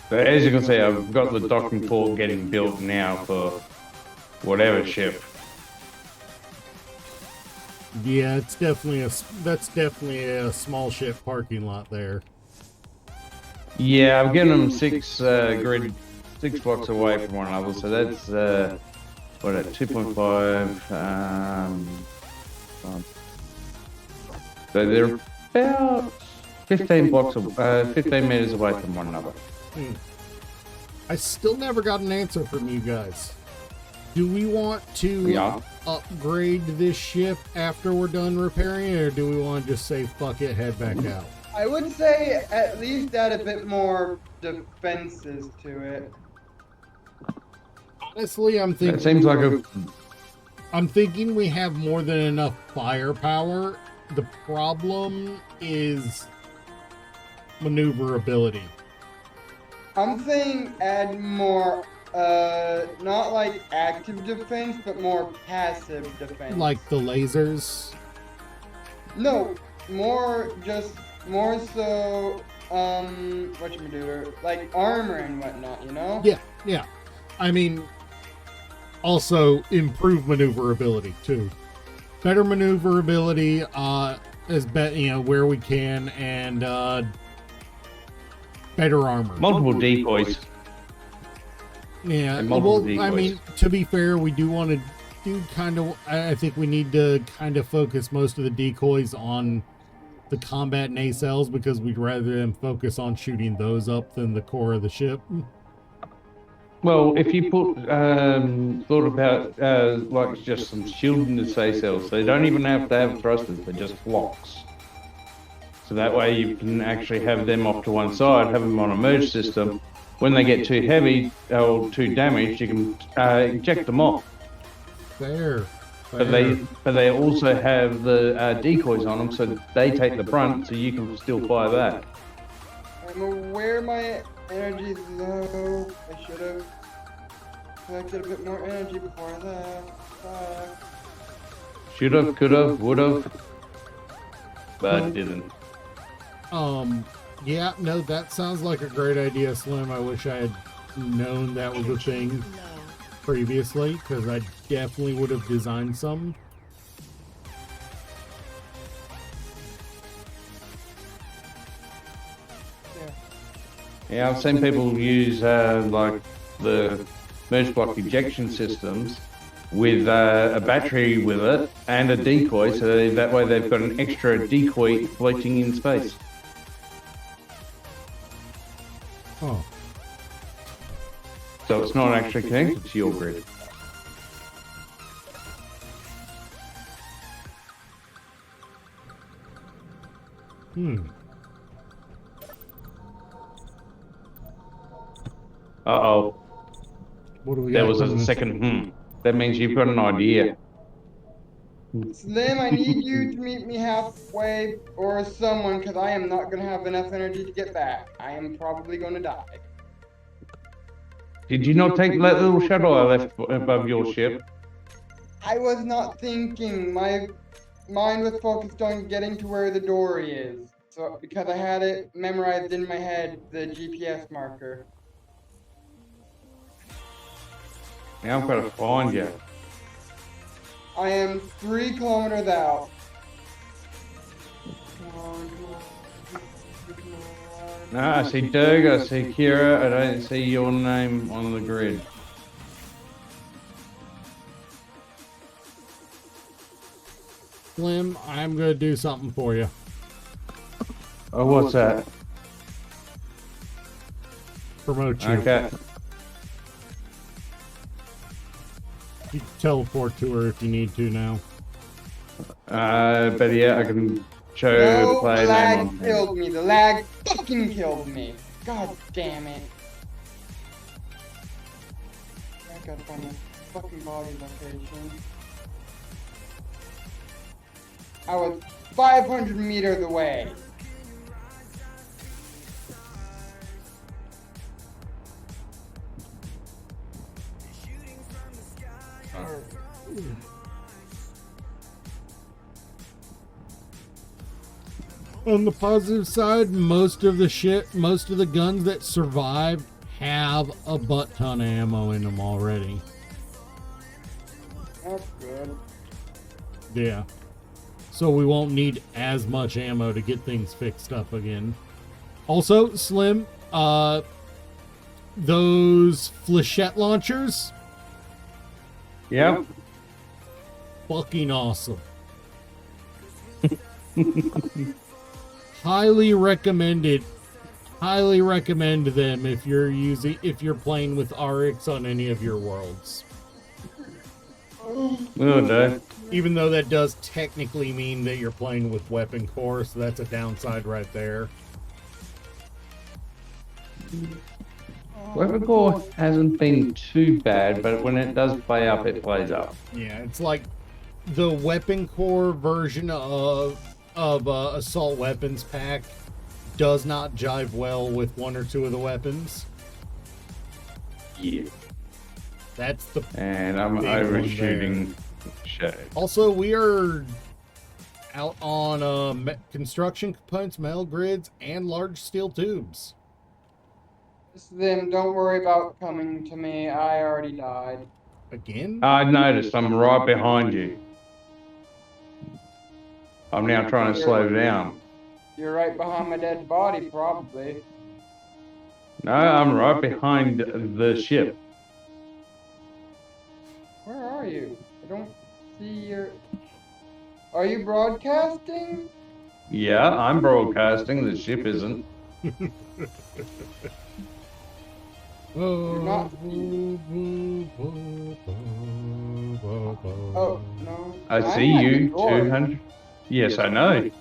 So as you can see, I've got the docking port getting built now for whatever ship. Yeah, that's definitely a small ship parking lot there. Yeah, I've given them 6 blocks away from one another, so that's what at 2.5. So they're about 15 blocks, 15 meters away from one another. I still never got an answer from you guys. Do we want to Yeah. upgrade this ship after we're done repairing it, or do we want to just say fuck it, head back out? I would say at least add a bit more defenses to it. Honestly, I'm thinking It seems like a I'm thinking we have more than enough firepower. The problem is maneuverability. I'm saying add more, not like active defense, but more passive defense. Like the lasers. No, more so, whatchamacallit, like armor and whatnot, you know? Yeah. I mean, also improve maneuverability too. Better maneuverability, where we can, and better armor. multiple decoys. Yeah, and multiple well, I decoys. mean, to be fair, we do want to do kind of. I think we need to kind of focus most of the decoys on the combat nacelles because we'd rather them focus on shooting those up than the core of the ship. Well, if you put thought about like just some shielding the nacelles, they don't even have to have thrusters; they're just blocks. So that way you can actually have them off to one side, have them on a merge system. When they get too heavy or too damaged, you can eject them off. Fair. But they also have the decoys on them, so they take the brunt, so you can still fire back. I'm aware my energy is low. I should have collected a bit more energy before I left. Should have, could have, would have, but didn't. Yeah, no, that sounds like a great idea, Slim. I wish I had known that was a thing Low. previously, because I definitely would have designed some. Yeah, I've seen people use like the merge block ejection systems with a battery with it and a decoy, so that way they've got an extra decoy floating in space. Oh, So it's not actually connected to your grid. Uh-oh, what do we there got? was a business? second That means you've got an idea. Slim, I need you to meet me halfway or someone, because I am not going to have enough energy to get back. I am probably going to die. Did you not take that little shuttle I left above your ship? I was not thinking. My mind was focused on getting to where the dory is. So, because I had it memorized in my head, the GPS marker. Now I've got to find you. I am 3 kilometers out. No, I see Doug, I see Kira, I don't see your name on the grid. Slim, I'm gonna do something for you. Oh, what's that? Promote you. Okay. You can teleport to her if you need to now. But yeah, I can show No, the the player name lag on here. killed me. The lag fucking killed me. God damn it. I gotta find a fucking body location. I was 500 meters away. On the positive side, most of the guns that survived have a butt ton of ammo in them already. That's good. Yeah. So we won't need as much ammo to get things fixed up again. Also, Slim, those flechette launchers, Yep. fucking awesome. Highly recommended. Highly recommend them if you're playing with RX on any of your worlds. Will do. Even though that does technically mean that you're playing with weapon core, so that's a downside right there. Weapon core hasn't been too bad, but when it does play up, it plays up. Yeah, it's like the weapon core version of assault weapons pack does not jive well with one or two of the weapons. Yeah. That's the And I'm big one overshooting Shadow. Also, we are out on construction components, metal grids, and large steel tubes. Them, don't worry about coming to me. I already died. Again? I noticed I'm right behind you. I'm now trying to slow down. You're right behind my dead body, probably. No, I'm right behind the ship. Where are you? I don't see your... Are you broadcasting? Yeah, I'm broadcasting. The ship isn't. You're not... Oh, no. I I'm see at you, the door. 200. Yes, I know.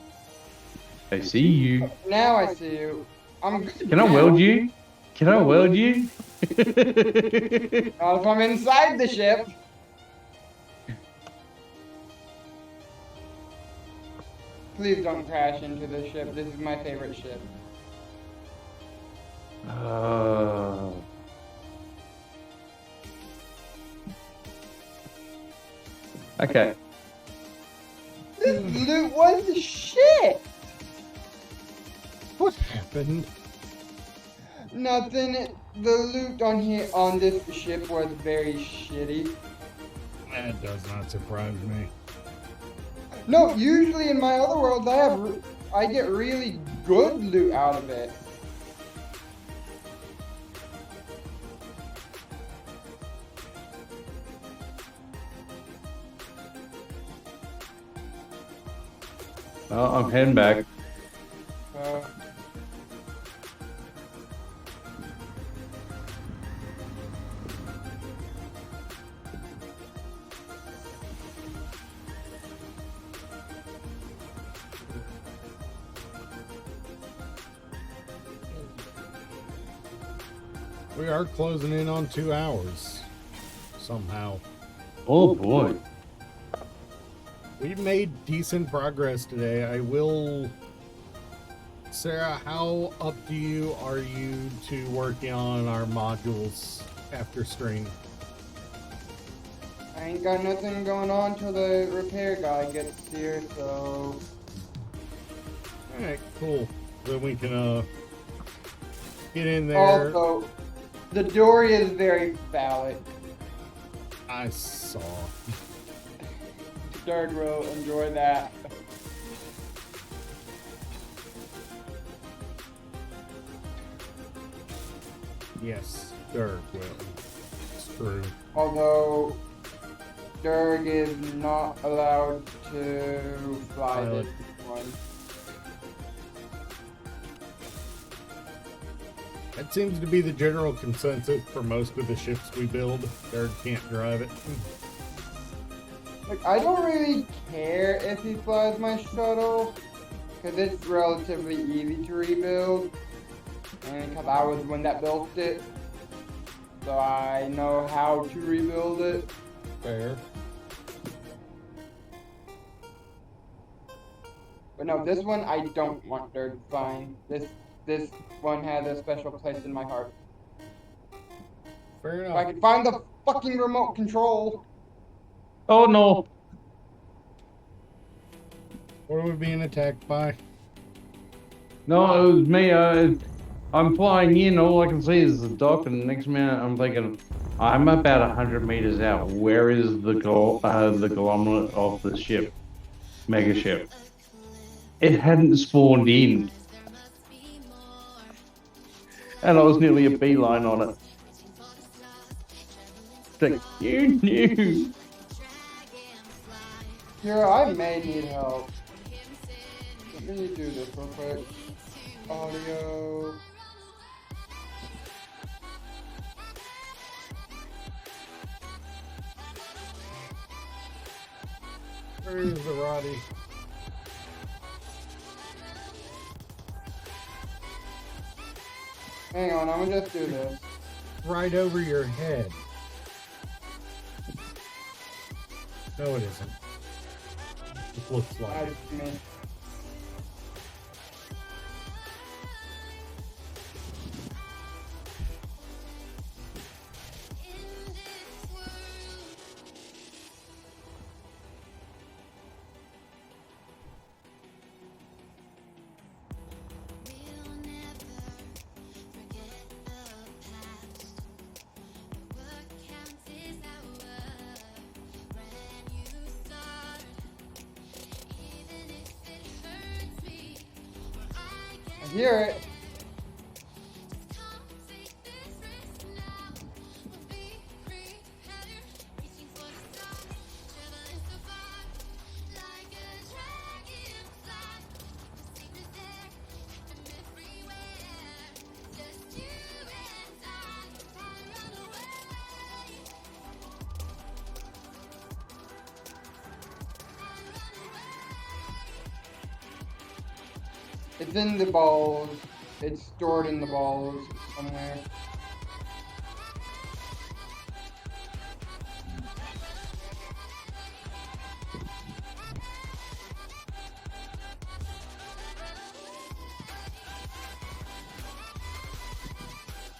I see you. Now I see you. I'm good Can I now. weld you? Can I weld you? Not if I'm inside the ship. Please don't crash into the ship. This is my favorite ship. Okay. This loot was shit. What happened? Nothing. The loot on here on this ship was very shitty. That does not surprise me. No, usually in my other worlds I get really good loot out of it. Oh, I'm heading back. We are closing in on 2 hours. Somehow. Oh boy. We've made decent progress today. I will... Sarah, how up to you are you to working on our modules after stream? I ain't got nothing going on till the repair guy gets here, so... Alright, cool. Then we can, get in there. Also, the dory is very phallic. I saw. Third row, enjoy that. Yes, Dirk will. It's true. Although, Durg is not allowed to fly this one. That seems to be the general consensus for most of the ships we build. Dirk can't drive it. Like, I don't really care if he flies my shuttle, because it's relatively easy to rebuild. And because I was the one that built it, so I know how to rebuild it. Fair. But no, this one I don't want Dirk flying. This one has a special place in my heart. Fair If I enough. could find the fucking remote control. Oh no. What are we being attacked by? No, it was me. I'm flying in. All I can see is the dock, and the next minute I'm thinking, I'm about 100 meters out. Where is the kilometer of the ship, mega ship? It hadn't spawned in, and I was nearly a beeline on it. It's like, you knew. Here, I may need help. Let me do this real quick. Audio. Where is the Roddy? Hang on, I'm gonna just do this. Right over your head. No, it isn't. It looks like I it. mean, I hear it. It's in the balls. It's stored in the balls somewhere.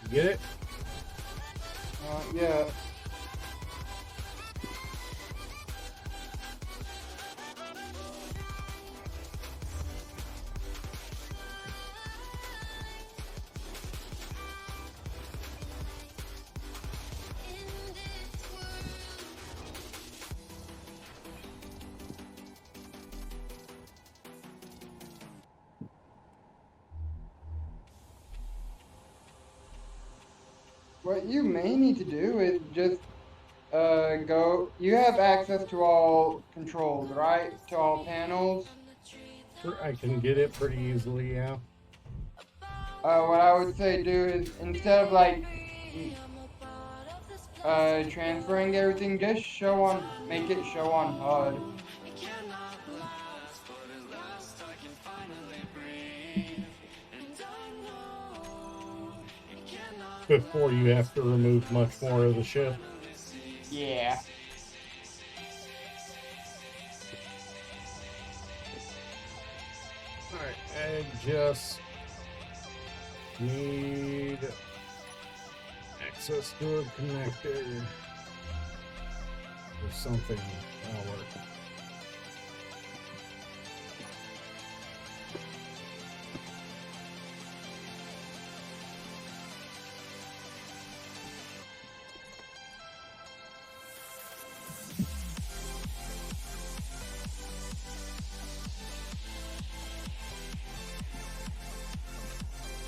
You get it? Yeah. What you may need to do is just go. You have access to all controls, right? To all panels. Sure, I can get it pretty easily, yeah. What I would say do is instead of like transferring everything, just make it show on HUD. Before you have to remove much more of the ship. Yeah. Alright, I just need access to a connector or something. That'll work.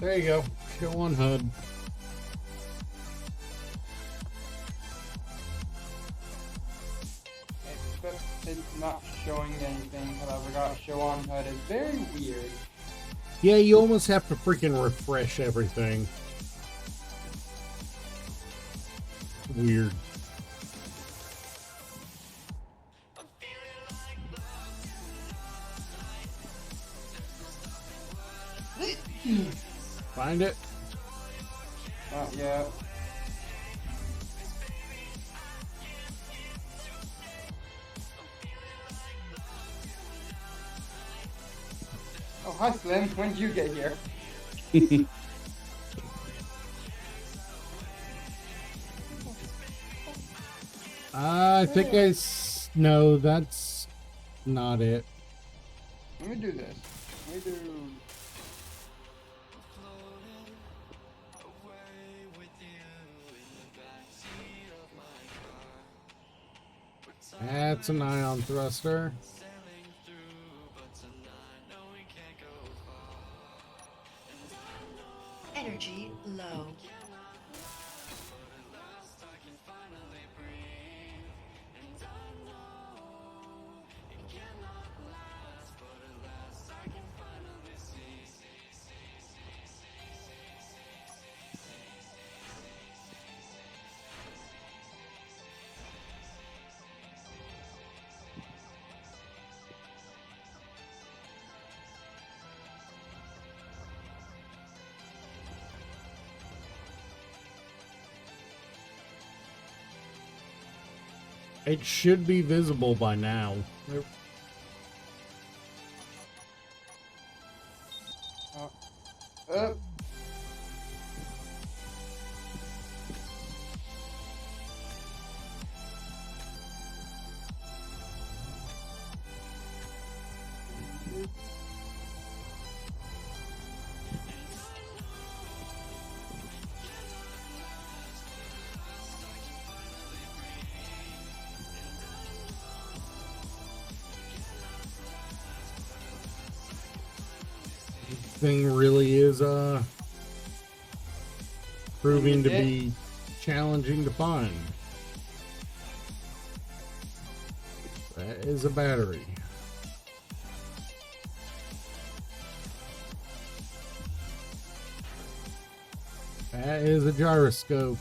There you go. Show on HUD. It's not showing anything. However, got show on HUD is very weird. Yeah, you almost have to freaking refresh everything. Weird. Find it? Not yet. Oh, hi Slim. When did you get here? I think no, that's not it. Let me do this. Let me do. That's an ion thruster. Energy low. It should be visible by now. Uh, Thing really is proving to Yeah. be challenging to find. That is a battery. That is a gyroscope.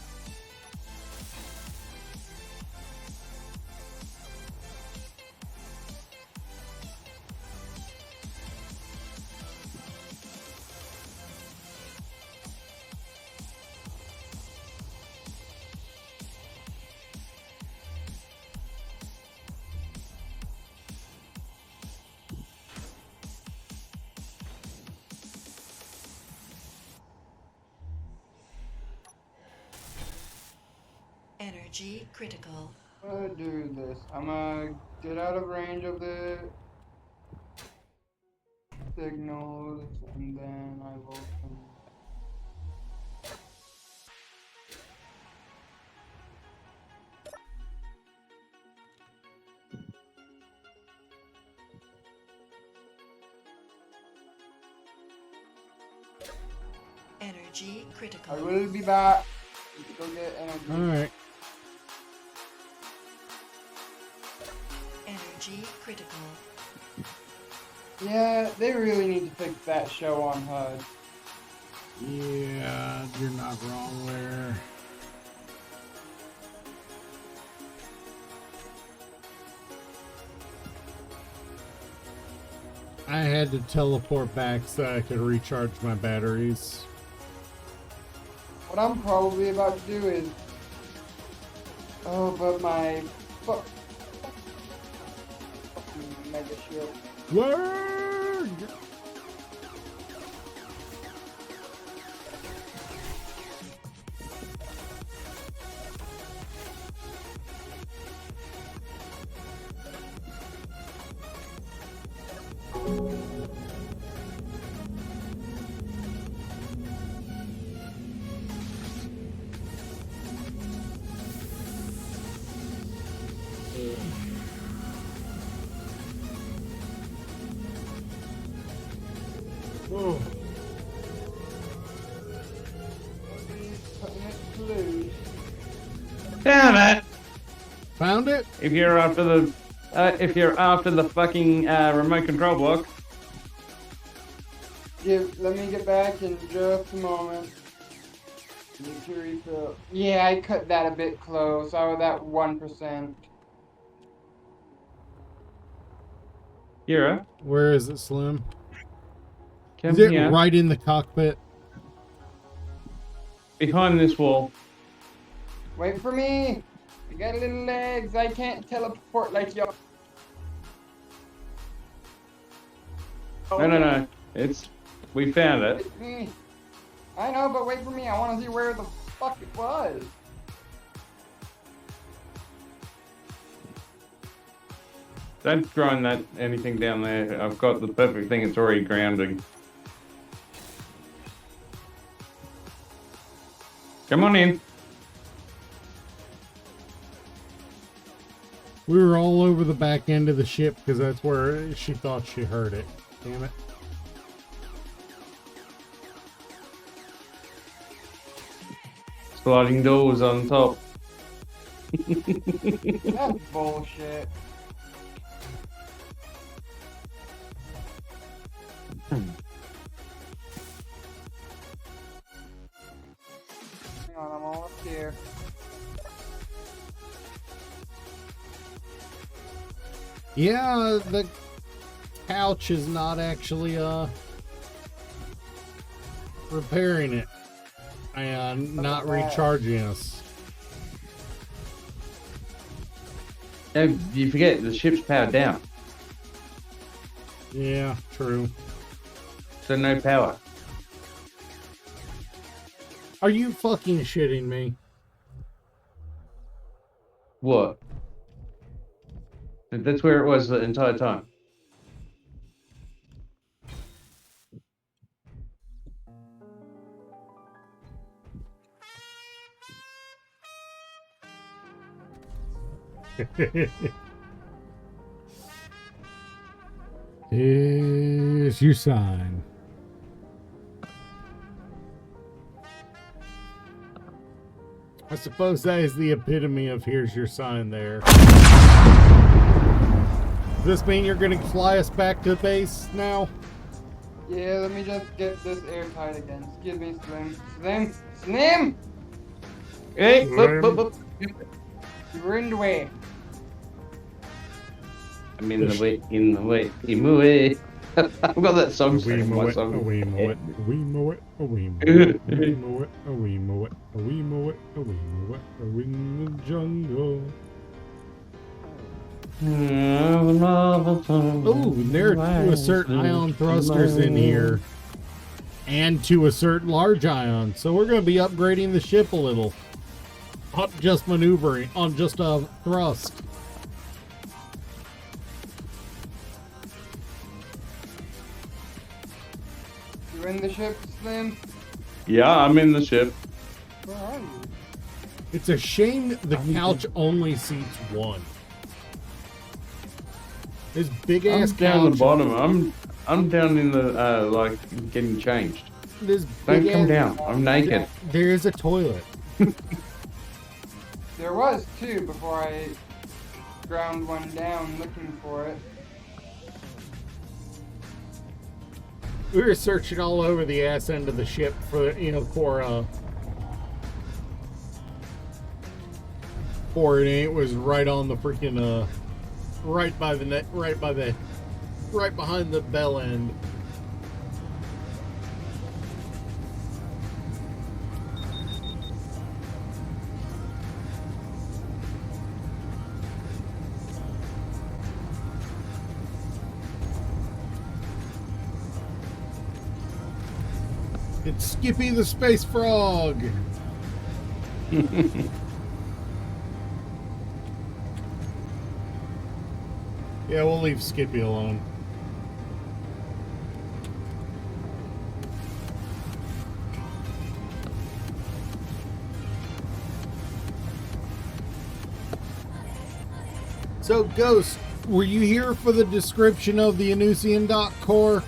Energy critical. I'm gonna do this. I'm gonna get out of range of the signals, and then I will come. Energy I critical. will be back. Go get energy. Alright. Energy critical. Yeah, they really need to fix that show on HUD. Yeah, you're not wrong there. I had to teleport back so I could recharge my batteries. What I'm probably about to do is. Oh, but my. Fucking mega shield. Word! Oh. Cutting it loose. Damn it! Found it? If you're after the fucking remote control block, Let me get back in just a moment. Need to refill. Yeah, I cut that a bit close. I was at 1%. Kira, Where is it, Slim? come Is it here. right in the cockpit? Behind this wall. Wait for me! I got little legs. I can't teleport like y'all. No. We found it. Wait for me. I know, but wait for me. I want to see where the fuck it was. Don't grind that anything down there. I've got the perfect thing. It's already grounding. Come on in. We were all over the back end of the ship because that's where she thought she heard it. Damn it. Sliding doors on top. That's bullshit. Hang on, I'm all up here. Yeah, the couch is not actually repairing it. And not recharging us. No, you forget the ship's powered down, Yeah, true. so no power. Are you fucking shitting me? What? That's where it was the entire time. Here's your sign. I suppose that is the epitome of here's your sign there. Does this mean you're going to fly us back to base now? Yeah, let me just get this airtight again. Excuse me, Slim. Slim! Hey, look, look, look. You're in the way. I'm in the way, in the way, in the way. I've got that song set in my song. We mow it, we mow it, we mow it, we mow it, we mow it, we mow it, we mow it, we in the jungle. Oh, there are 2 assert ion thrusters in here. And 2 assert large ion. So we're going to be upgrading the ship a little. On just maneuvering, on just a thrust. You in the ship, Slim? Yeah, I'm in the ship. Where are you? It's a shame the couch only seats 1. This big I'm ass down couch. the bottom. I'm down in the like getting changed. This Don't big come ass- down. I'm naked. There is a toilet. There was 2 before I ground one down looking for it. We were searching all over the ass end of the ship for for it, and it was right on the freaking right by the net, right behind the bell end. It's Skippy the Space Frog. Yeah, we'll leave Skippy alone. So, Ghost, were you here for the description of the Anusian dot core?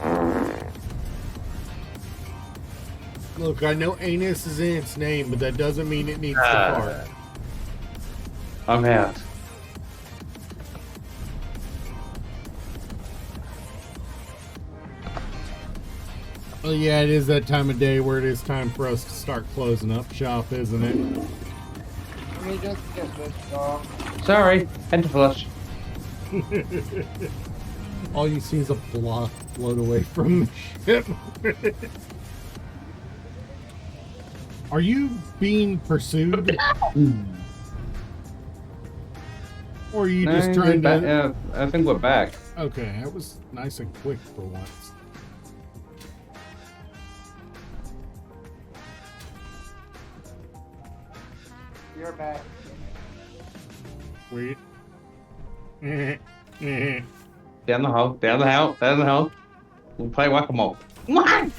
Look, I know anus is in its name, but that doesn't mean it needs to fart. I'm out. Oh yeah, it is that time of day where it is time for us to start closing up shop, isn't it? Let me just get this off. Sorry, had to flush. All you see is a block float away from the ship. Are you being pursued? Or are you just trying to... Yeah, I think we're back. Okay, that was nice and quick for once. You're back. Wait. Down the hole, down the hole, down the hole. We'll play whack-a-mole. What?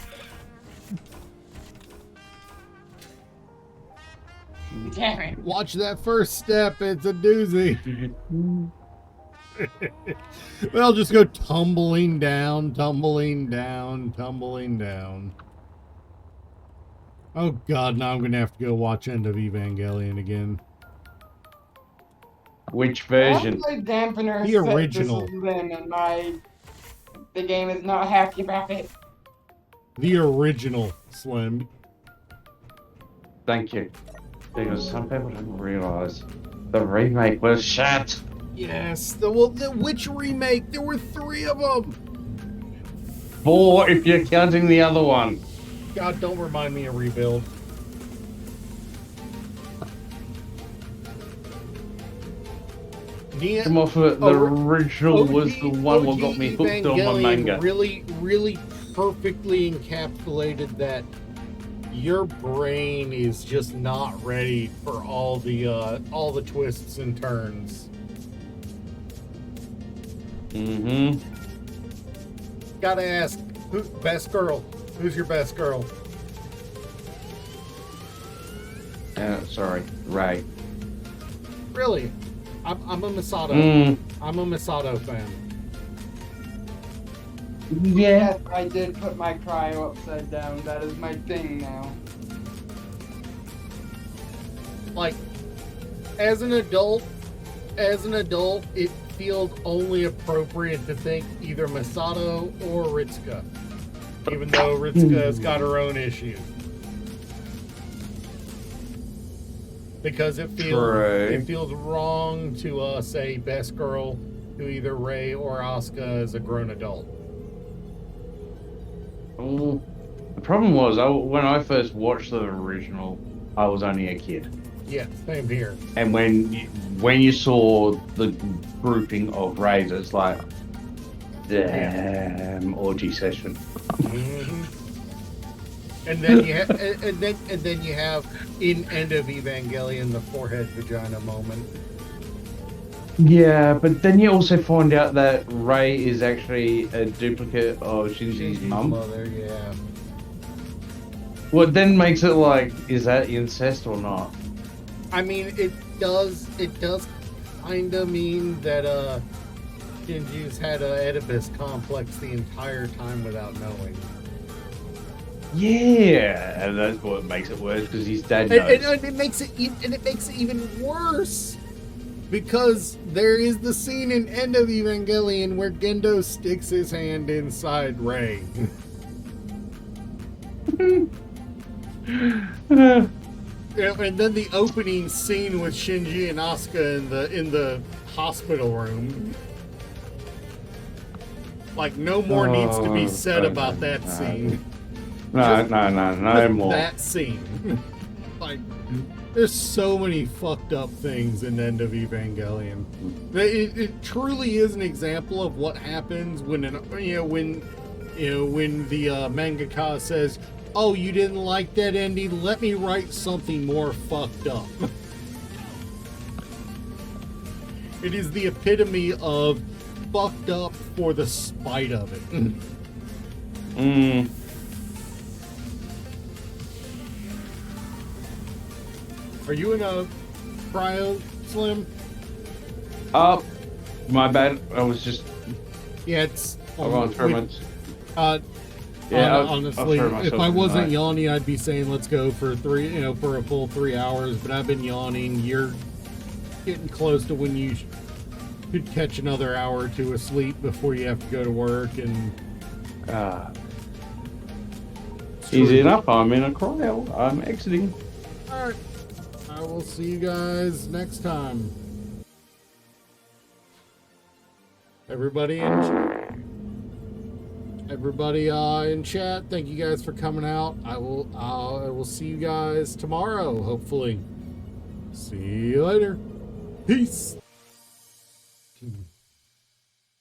Damn it. Watch that first step, it's a doozy. They'll just go tumbling down, tumbling down, tumbling down. Oh god, now I'm gonna have to go watch End of Evangelion again. Which version? I dampener The set this original. Slim and the game is not happy about it. The original, Slim. Thank you. Because some people didn't realise the remake was shit. Yes, which remake? There were 3 of them! 4 if you're counting the other one. God, don't remind me of Rebuild. Nia, Come off it. The original was the one what OG got me hooked on my Evangelion manga. really perfectly encapsulated that your brain is just not ready for all the twists and turns. Mm-hmm. Gotta ask, best girl? Who's your best girl? Sorry, Ray. Really? I'm a Masato. Mm. I'm a Masato fan. Yeah. I did put my cryo upside down. That is my thing now. Like, as an adult, it feels only appropriate to think either Masato or Ritsuka, even though Ritsuka has got her own issues. Because it feels wrong to say best girl to either Rei or Asuka as a grown adult. Oh, the problem was, when I first watched the original, I was only a kid. Yeah, same here. And when you saw the grouping of Rays, it's like, damn, orgy session. Mm-hmm. And then you have in End of Evangelion the forehead vagina moment. Yeah, but then you also find out that Ray is actually a duplicate of Shinji's mum. Mother, yeah. What then makes it like, is that incest or not? I mean, it does kind of mean that Shinji's had an Oedipus complex the entire time without knowing. Yeah, and that's what makes it worse because his dad knows. And it makes it even worse because there is the scene in End of Evangelion where Gendo sticks his hand inside Rei. And then the opening scene with Shinji and Asuka in the hospital room. Like, no more needs to be said about that scene. No more. That scene. Like, there's so many fucked up things in End of Evangelion. It truly is an example of what happens when the mangaka says, "Oh, you didn't like that ending? Let me write something more fucked up." It is the epitome of fucked up for the spite of it. Are you in a cryo, Slim? Oh, my bad. I was just. Yeah, it's. I'm on experiments. Honestly, I'll throw if I myself wasn't in yawning, I'd be saying let's go for for a full 3 hours. But I've been yawning. You're getting close to when you could catch another hour or two of sleep before you have to go to work. And easy enough. I'm in a cryo. I'm exiting. all right, I will see you guys next time. Everybody in chat, thank you guys for coming out. I will see you guys tomorrow, hopefully. See you later. Peace.